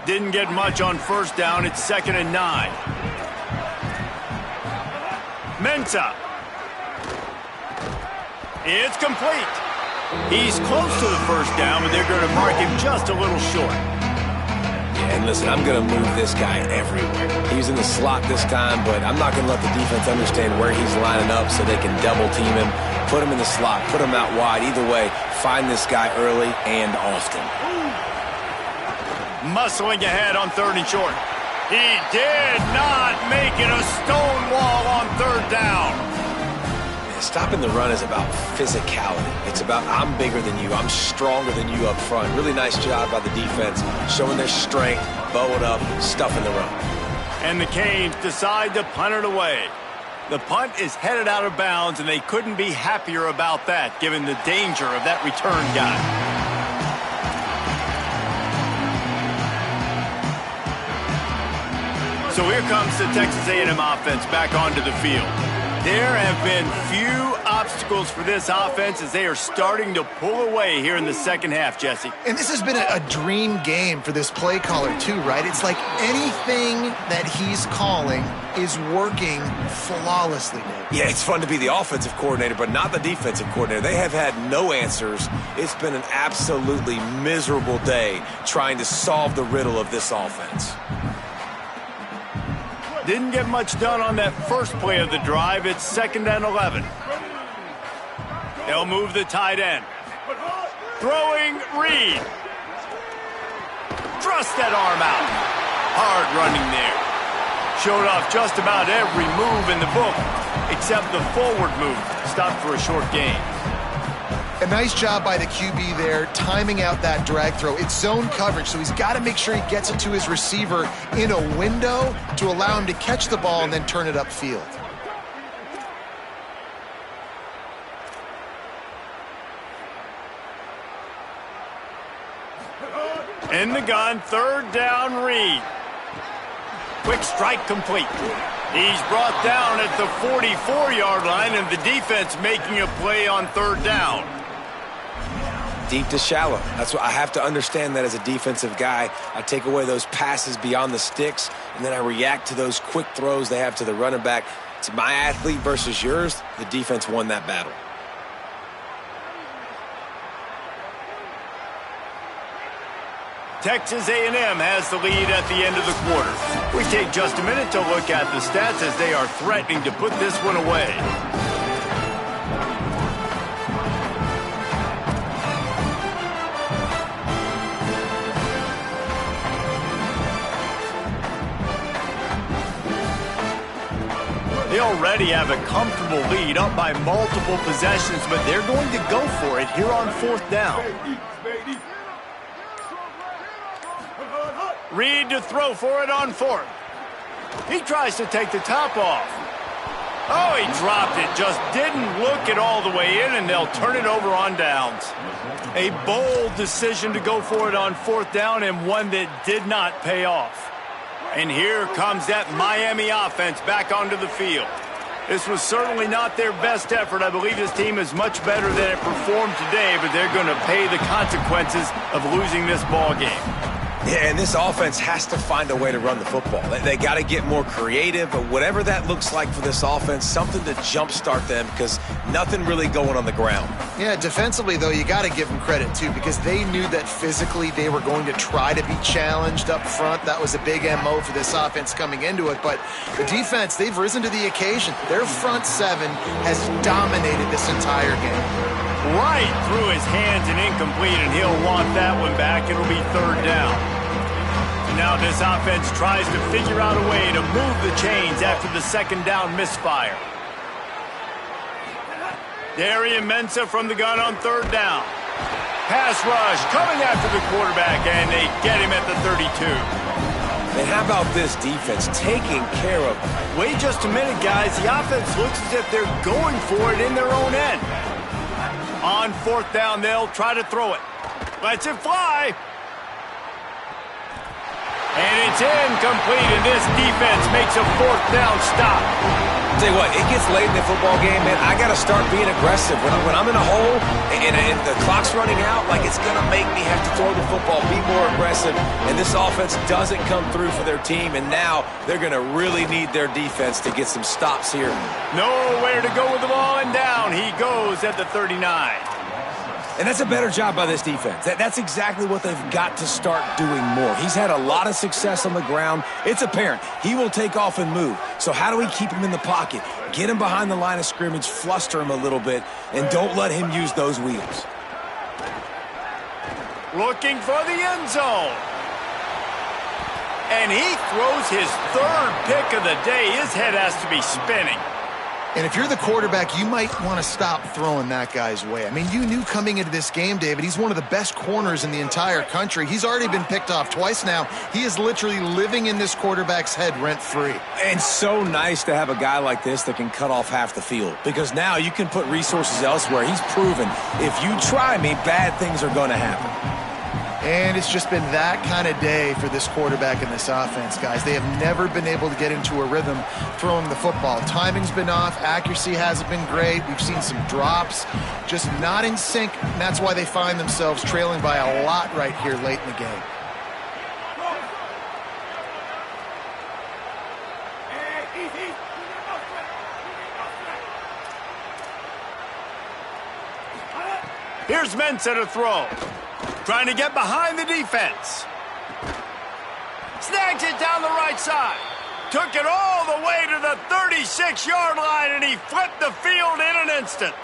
Didn't get much on first down. It's 2nd and 9. Mensah. It's complete. He's close to the first down, but they're going to mark him just a little short. Yeah, and listen, I'm going to move this guy everywhere. He's in the slot this time, but I'm not going to let the defense understand where he's lining up so they can double team him, put him in the slot, put him out wide. Either way, find this guy early and often. Muscling ahead on 3rd and short. He did not make it a stone wall on 3rd down. Stopping the run is about physicality. It's about I'm bigger than you. I'm stronger than you up front. Really nice job by the defense, showing their strength, bow it up, stuffing the run. And the Canes decide to punt it away. The punt is headed out of bounds, and they couldn't be happier about that, given the danger of that return guy. So here comes the Texas A&M offense back onto the field. There have been few obstacles for this offense as they are starting to pull away here in the second half, Jesse. And this has been a dream game for this play caller too, right? It's like anything that he's calling is working flawlessly, Dave. Yeah, it's fun to be the offensive coordinator, but not the defensive coordinator. They have had no answers. It's been an absolutely miserable day trying to solve the riddle of this offense. Didn't get much done on that first play of the drive. It's 2nd and 11. They'll move the tight end. Throwing Reed. Thrust that arm out. Hard running there. Showed off just about every move in the book except the forward move. Stopped for a short gain. A nice job by the QB there, timing out that drag throw. It's zone coverage, so he's got to make sure he gets it to his receiver in a window to allow him to catch the ball and then turn it upfield. In the gun, 3rd down, Reed. Quick strike complete. He's brought down at the 44-yard line, and the defense making a play on 3rd down. Deep to shallow. That's what I have to understand that as a defensive guy. I take away those passes beyond the sticks, and then I react to those quick throws they have to the running back. It's my athlete versus yours. The defense won that battle. Texas A&M has the lead at the end of the quarter. We take just a minute to look at the stats as they are threatening to put this one away. They already have a comfortable lead up by multiple possessions, but they're going to go for it here on 4th down. Reed to throw for it on 4th. He tries to take the top off. Oh, he dropped it. Just didn't look it all the way in, and they'll turn it over on downs. A bold decision to go for it on 4th down, and one that did not pay off. And here comes that Miami offense back onto the field. This was certainly not their best effort. I believe this team is much better than it performed today, but they're going to pay the consequences of losing this ball game. Yeah, and this offense has to find a way to run the football. They got to get more creative, but whatever that looks like for this offense, something to jumpstart them because nothing really going on the ground. Yeah, defensively, though, you got to give them credit, too, because they knew that physically they were going to try to be challenged up front. That was a big MO for this offense coming into it. But the defense, they've risen to the occasion. Their front seven has dominated this entire game. Right through his hands and incomplete, and he'll want that one back. It'll be 3rd down. Now this offense tries to figure out a way to move the chains after the 2nd down misfire. Darian Mensah from the gun on 3rd down. Pass rush coming after the quarterback, and they get him at the 32. And how about this defense taking care of him? Wait just a minute, guys. The offense looks as if they're going for it in their own end. On fourth down, they'll try to throw it. Lets it fly. And it's incomplete, and this defense makes a fourth down stop. Tell you what, it gets late in the football game, man. I got to start being aggressive. When I'm in a hole and the clock's running out, like, it's going to make me have to throw the football, be more aggressive. And this offense doesn't come through for their team, and now they're going to really need their defense to get some stops here. Nowhere to go with the ball, and down he goes at the 39. And that's a better job by this defense. That's exactly what they've got to start doing more. He's had a lot of success on the ground. It's apparent he will take off and move. So how do we keep him in the pocket? Get him behind the line of scrimmage, fluster him a little bit, and don't let him use those wheels. Looking for the end zone. And he throws his third pick of the day. His head has to be spinning. And if you're the quarterback, you might want to stop throwing that guy's way. I mean, you knew coming into this game, David, he's one of the best corners in the entire country. He's already been picked off twice now. He is literally living in this quarterback's head rent-free. And so nice to have a guy like this that can cut off half the field, because now you can put resources elsewhere. He's proven if you try me, bad things are going to happen. And it's just been that kind of day for this quarterback and this offense, guys. They have never been able to get into a rhythm throwing the football. Timing's been off. Accuracy hasn't been great. We've seen some drops, just not in sync, and that's why they find themselves trailing by a lot right here late in the game. Here's Mensa to throw. Trying to get behind the defense. Snags it down the right side. Took it all the way to the 36-yard line, and he flipped the field in an instant.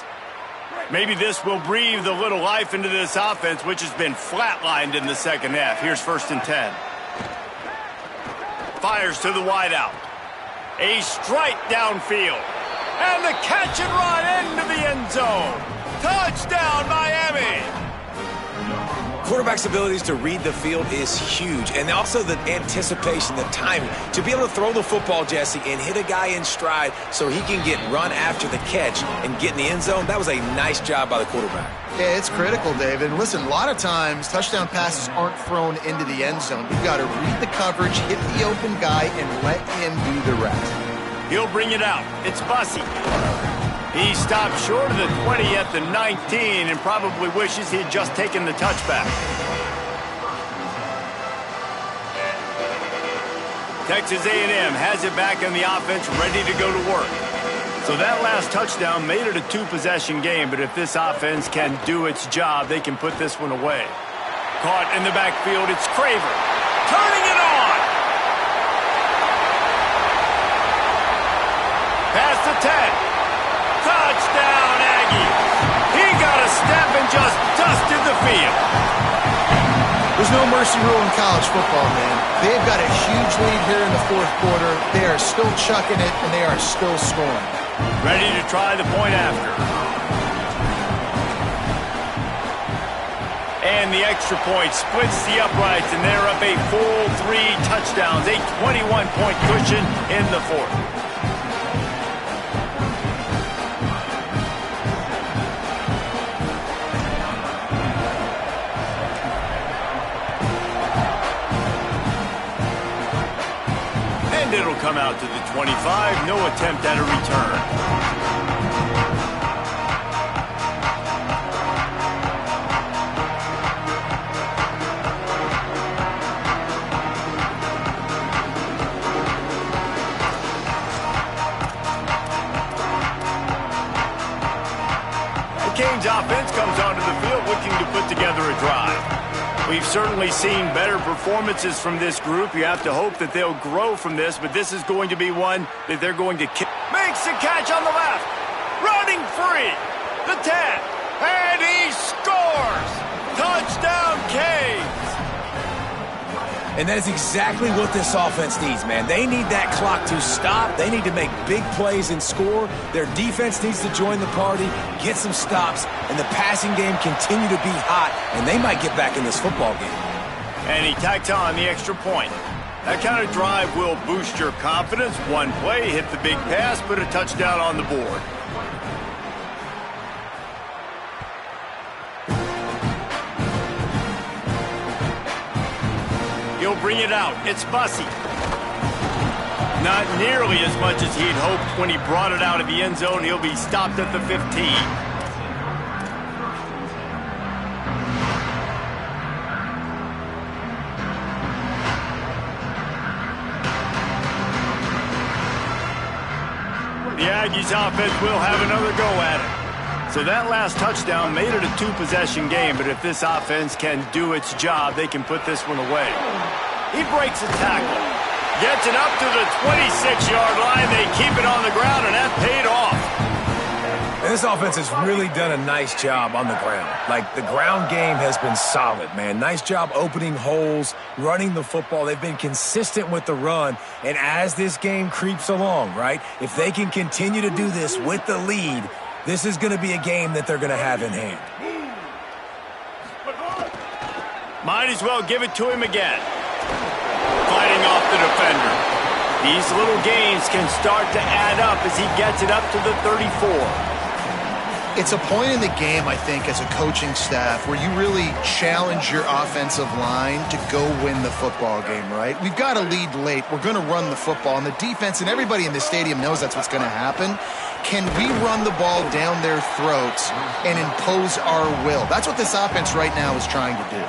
Maybe this will breathe a little life into this offense, which has been flatlined in the second half. Here's 1st and 10. Fires to the wideout. A strike downfield. And the catch and run into the end zone. Touchdown, Miami! Quarterback's abilities to read the field is huge, and also the anticipation, the timing. To be able to throw the football, Jesse, and hit a guy in stride so he can get run after the catch and get in the end zone, that was a nice job by the quarterback. Yeah, it's critical, David. Listen, a lot of times touchdown passes aren't thrown into the end zone. You've got to read the coverage, hit the open guy, and let him do the rest. He'll bring it out. It's Bussey. He stopped short of the 20 at the 19 and probably wishes he had just taken the touchback. Texas A&M has it back on the offense, ready to go to work. So that last touchdown made it a two-possession game, but if this offense can do its job, they can put this one away. Caught in the backfield, it's Craver. Turning it on! Past the 10. Touchdown, Aggie. He got a step and just dusted the field. There's no mercy rule in college football, man. They've got a huge lead here in the fourth quarter. They are still chucking it, and they are still scoring. Ready to try the point after. And the extra point splits the uprights, and they're up a full 3 touchdowns, a 21-point cushion in the fourth. It'll come out to the 25. No attempt at a return. The Canes offense comes onto the field looking to put together a drive. We've certainly seen better performances from this group. You have to hope that they'll grow from this, but this is going to be one that they're going to kick. Makes the catch on the left. Running free. The 10. And he scores. Touchdown, Canes. And that is exactly what this offense needs, man. They need that clock to stop. They need to make big plays and score. Their defense needs to join the party, get some stops, and the passing game continue to be hot, and they might get back in this football game. And he tacked on the extra point. That kind of drive will boost your confidence. One play, hit the big pass, put a touchdown on the board. He'll bring it out. It's Bussey. Not nearly as much as he'd hoped when he brought it out of the end zone. He'll be stopped at the 15. The Aggies offense will have another go at it. So that last touchdown made it a two-possession game, but if this offense can do its job, they can put this one away. He breaks a tackle, gets it up to the 26-yard line. They keep it on the ground, and that paid off. And this offense has really done a nice job on the ground. Like, the ground game has been solid, man. Nice job opening holes, running the football. They've been consistent with the run. And as this game creeps along, right, if they can continue to do this with the lead, this is going to be a game that they're going to have in hand. Might as well give it to him again. Fighting off the defender. These little games can start to add up as he gets it up to the 34. It's a point in the game, I think, as a coaching staff where you really challenge your offensive line to go win the football game, right? We've got to lead late. We're going to run the football. And the defense and everybody in the stadium knows that's what's going to happen. Can we run the ball down their throats and impose our will? That's what this offense right now is trying to do.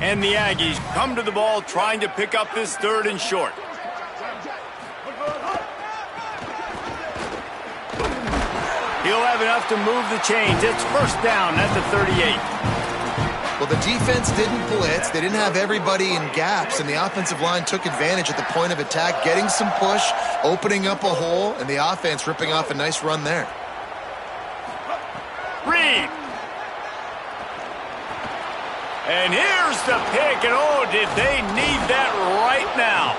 And the Aggies come to the ball trying to pick up this third and short. He'll have enough to move the chains. It's first down at the 38. Well, the defense didn't blitz. They didn't have everybody in gaps, and the offensive line took advantage at the point of attack, getting some push, opening up a hole, and the offense ripping off a nice run there. Reed. And here's the pick, and oh, did they need that right now.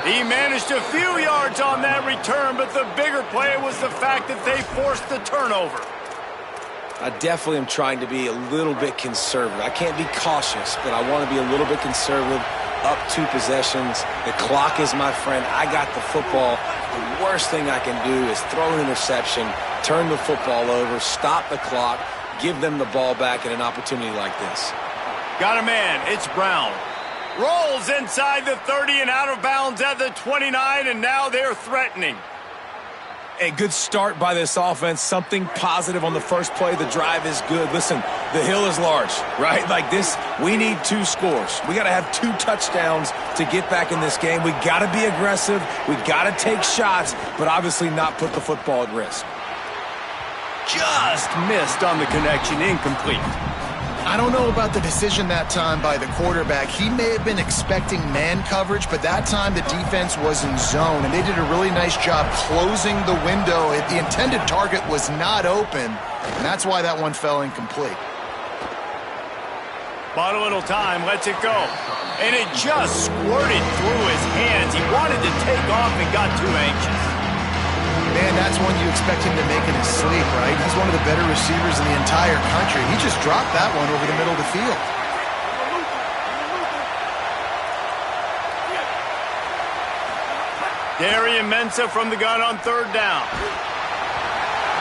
He managed a few yards on that return, but the bigger play was the fact that they forced the turnover. I definitely am trying to be a little bit conservative. I can't be cautious, but I want to be a little bit conservative. Up 2 possessions. The clock is my friend. I got the football. The worst thing I can do is throw an interception, turn the football over, stop the clock, give them the ball back in an opportunity like this. Got a man. It's Brown. Rolls inside the 30 and out of bounds at the 29, and now they're threatening. A good start by this offense. Something positive on the first play. The drive is good. Listen, the hill is large, right? Like this, we need 2 scores. We got to have 2 touchdowns to get back in this game. We got to be aggressive. We got to take shots, but obviously not put the football at risk. Just missed on the connection. Incomplete. I don't know about the decision that time by the quarterback. He may have been expecting man coverage, but that time the defense was in zone, and they did a really nice job closing the window. The intended target was not open, and that's why that one fell incomplete. Bought a little time, lets it go. And it just squirted through his hands. He wanted to take off and got too anxious. Man, that's one you expect him to make in his sleep, right? He's one of the better receivers in the entire country. He just dropped that one over the middle of the field. Darian Mensah from the gun on 3rd down.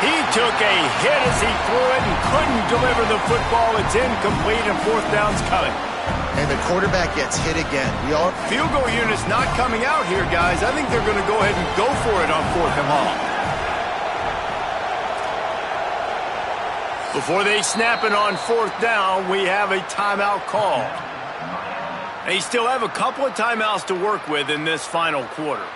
He took a hit as he threw it and couldn't deliver the football. It's incomplete, and 4th down's coming. And the quarterback gets hit again. Field goal unit's not coming out here, guys. I think they're going to go ahead and go for it on 4th and long. Before they snap it on 4th down, we have a timeout call. They still have a couple of timeouts to work with in this final quarter.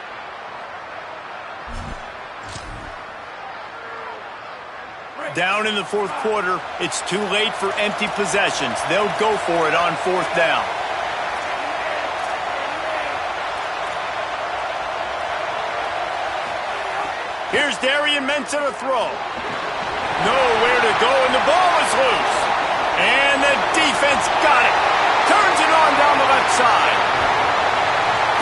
Down in the 4th quarter, it's too late for empty possessions. They'll go for it on 4th down. Here's Darian Mensah to throw. Nowhere to go, and the ball is loose. And the defense got it. Turns it on down the left side.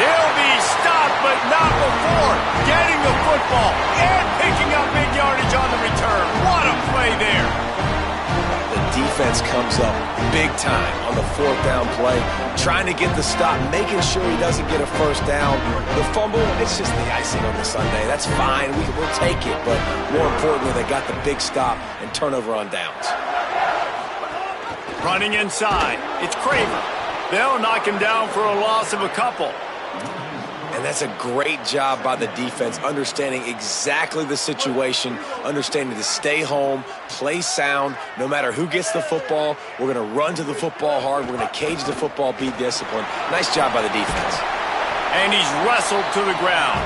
They'll be stopped, but not before getting the football and picking up big yardage on the return. What a play there. The defense comes up big time on the 4th down play, trying to get the stop, making sure he doesn't get a first down. The fumble, it's just the icing on the sundae. That's fine. We'll take it, but more importantly, they got the big stop and turnover on downs. Running inside, it's Craver. They'll knock him down for a loss of a couple. And that's a great job by the defense, understanding exactly the situation, understanding to stay home, play sound. No matter who gets the football, we're going to run to the football hard. We're going to cage the football, be disciplined. Nice job by the defense. And he's wrestled to the ground.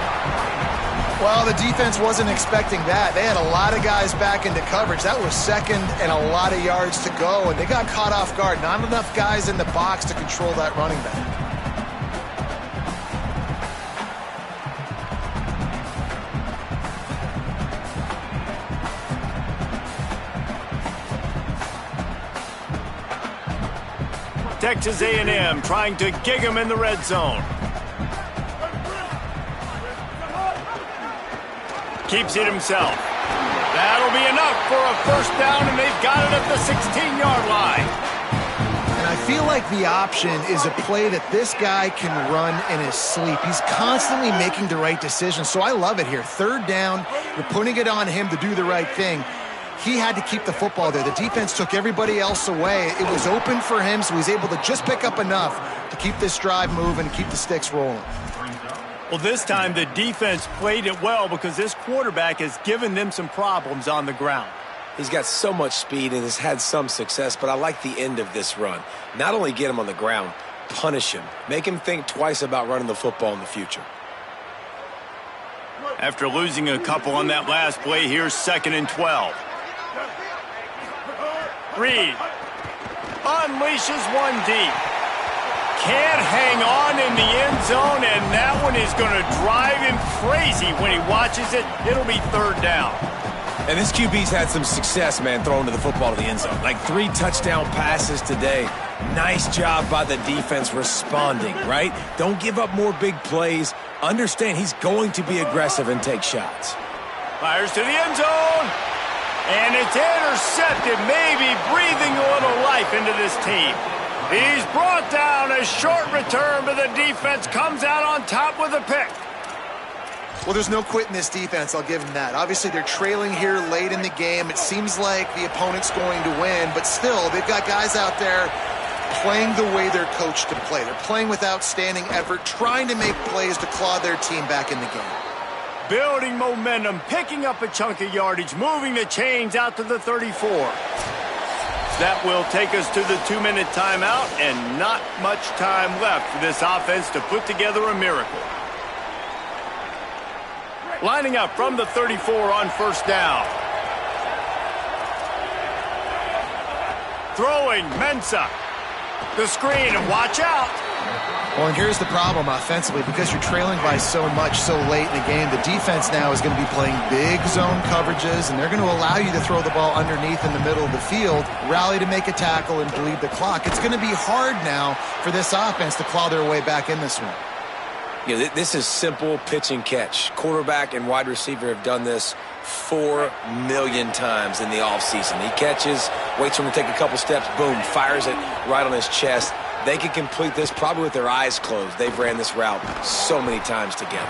Well, the defense wasn't expecting that. They had a lot of guys back into coverage. That was second and a lot of yards to go, and they got caught off guard. Not enough guys in the box to control that running back. Texas A&M trying to gig him in the red zone. Keeps it himself. That'll be enough for a first down, and they've got it at the 16-yard line. And I feel like the option is a play that this guy can run in his sleep. He's constantly making the right decision, so I love it here. 3rd down, you're putting it on him to do the right thing. He had to keep the football there. The defense took everybody else away. It was open for him, so he's able to just pick up enough to keep this drive moving and keep the sticks rolling. Well, this time the defense played it well because this quarterback has given them some problems on the ground. He's got so much speed and has had some success, but I like the end of this run. Not only get him on the ground, punish him. Make him think twice about running the football in the future. After losing a couple on that last play, here's 2nd and 12. Reed unleashes one deep. Can't hang on in the end zone, and that one is going to drive him crazy when he watches it. It'll be 3rd down. And this QB's had some success, man, throwing to the football to the end zone. Like 3 touchdown passes today. Nice job by the defense responding, right? Don't give up more big plays. Understand he's going to be aggressive and take shots. Fires to the end zone. And it's intercepted, maybe breathing a little life into this team. He's brought down, a short return, but the defense comes out on top with a pick. Well, there's no quit in this defense, I'll give them that. Obviously, they're trailing here late in the game. It seems like the opponent's going to win, but still, they've got guys out there playing the way they're coached to play. They're playing with outstanding effort, trying to make plays to claw their team back in the game. Building momentum, picking up a chunk of yardage, moving the chains out to the 34. That will take us to the 2-minute timeout, and not much time left for this offense to put together a miracle. Lining up from the 34 on 1st down. Throwing, Mensah. The screen, and watch out. Well, and here's the problem offensively. Because you're trailing by so much so late in the game, the defense now is going to be playing big zone coverages, and they're going to allow you to throw the ball underneath in the middle of the field, rally to make a tackle, and bleed the clock. It's going to be hard now for this offense to claw their way back in this one. Yeah, this is simple pitch and catch. Quarterback and wide receiver have done this 4 million times in the offseason. He catches, waits for him to take a couple steps, boom, fires it right on his chest. They can complete this probably with their eyes closed. They've ran this route so many times together.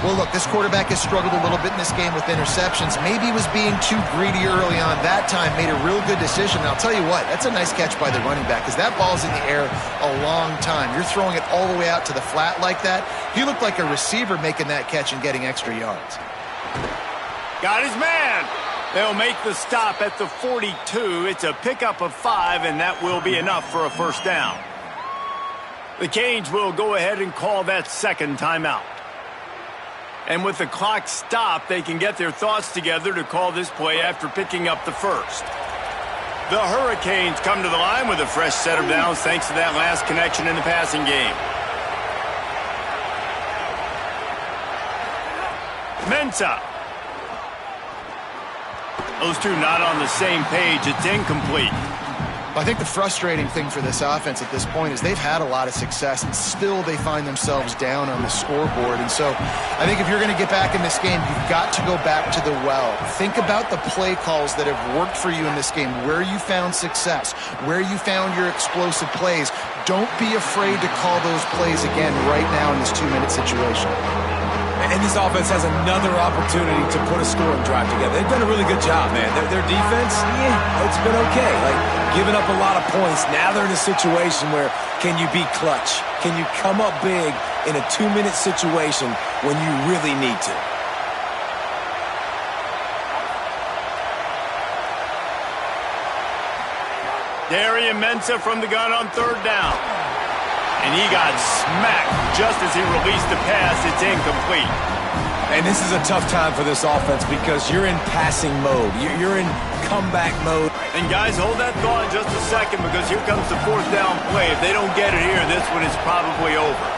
Well, look, this quarterback has struggled a little bit in this game with interceptions. Maybe he was being too greedy early on. That time made a real good decision. And I'll tell you what, that's a nice catch by the running back because that ball's in the air a long time. You're throwing it all the way out to the flat like that. He looked like a receiver making that catch and getting extra yards. Got his man. They'll make the stop at the 42. It's a pickup of 5, and that will be enough for a first down. The Canes will go ahead and call that 2nd timeout. And with the clock stopped, they can get their thoughts together to call this play after picking up the 1st. The Hurricanes come to the line with a fresh set of downs thanks to that last connection in the passing game. Mensah Those two not on the same page. It's incomplete. I think the frustrating thing for this offense at this point is they've had a lot of success, and still they find themselves down on the scoreboard. And so I think if you're going to get back in this game, you've got to go back to the well. Think about the play calls that have worked for you in this game, where you found success, where you found your explosive plays. Don't be afraid to call those plays again right now in this 2-minute situation. And this offense has another opportunity to put a scoring drive together. They've done a really good job, man. Their defense, yeah, it's been okay. Like, giving up a lot of points. Now they're in a situation where can you be clutch? Can you come up big in a 2-minute situation when you really need to? Darian Mensah from the gun on 3rd down. And he got smacked just as he released the pass. It's incomplete. And this is a tough time for this offense because you're in passing mode. You're in comeback mode. And guys, hold that thought just a second, because here comes the 4th down play. If they don't get it here, this one is probably over.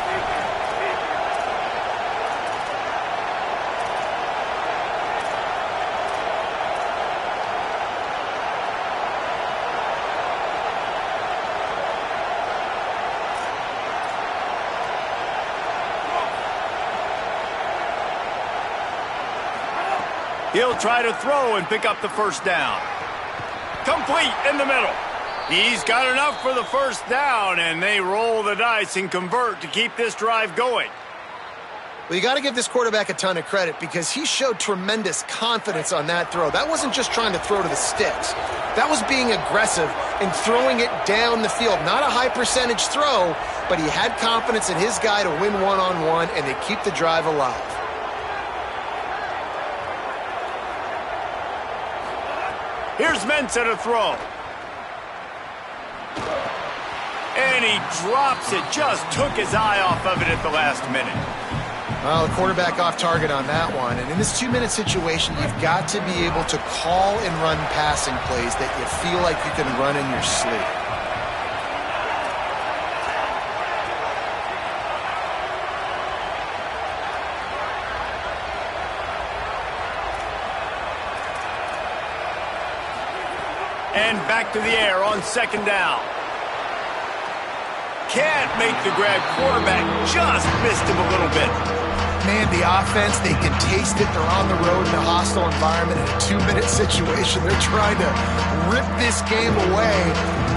He'll try to throw and pick up the 1st down. Complete in the middle. He's got enough for the 1st down, and they roll the dice and convert to keep this drive going. Well, you got to give this quarterback a ton of credit because he showed tremendous confidence on that throw. That wasn't just trying to throw to the sticks. That was being aggressive and throwing it down the field. Not a high percentage throw, but he had confidence in his guy to win one-on-one, and they keep the drive alive. Here's Mensah to throw. And he drops it. Just took his eye off of it at the last minute. Well, the quarterback off target on that one. And in this 2-minute situation, you've got to be able to call and run passing plays that you feel like you can run in your sleep. And back to the air on 2nd down. Can't make the grab. Quarterback just missed him a little bit. Man, the offense, they can taste it. They're on the road in a hostile environment in a 2-minute situation. They're trying to rip this game away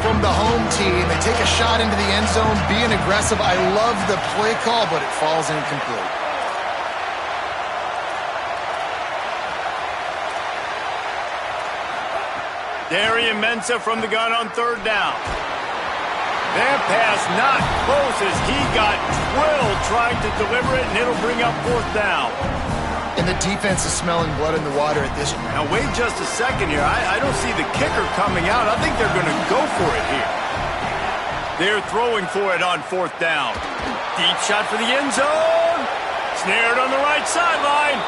from the home team. They take a shot into the end zone, being aggressive. I love the play call, but it falls incomplete. Darian Mensah from the gun on 3rd down. That pass not close as he got drilled trying to deliver it, and it'll bring up 4th down. And the defense is smelling blood in the water at this point. Now, wait just a second here. I don't see the kicker coming out. I think they're going to go for it here. They're throwing for it on 4th down. Deep shot for the end zone. Snared on the right sideline.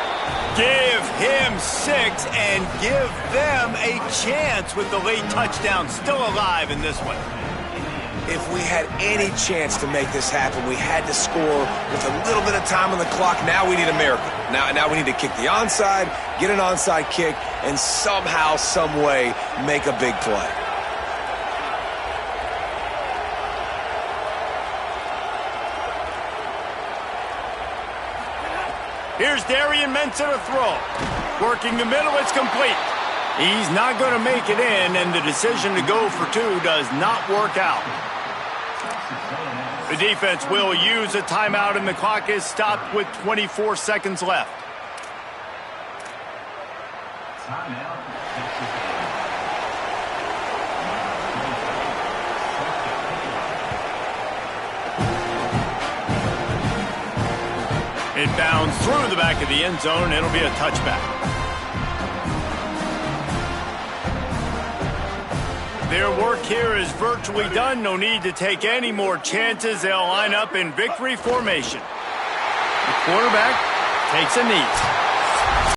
Give him 6 and give them a chance with the late touchdown still alive in this one. If we had any chance to make this happen, we had to score with a little bit of time on the clock. Now we need a miracle. Now we need to kick the onside, get an onside kick, and somehow, some way, make a big play. Here's Darian Mensah to throw. Working the middle, it's complete. He's not going to make it in, and the decision to go for 2 does not work out. The defense will use a timeout, and the clock is stopped with 24 seconds left. It bounds through the back of the end zone. It'll be a touchback. Their work here is virtually done. No need to take any more chances. They'll line up in victory formation. The quarterback takes a knee.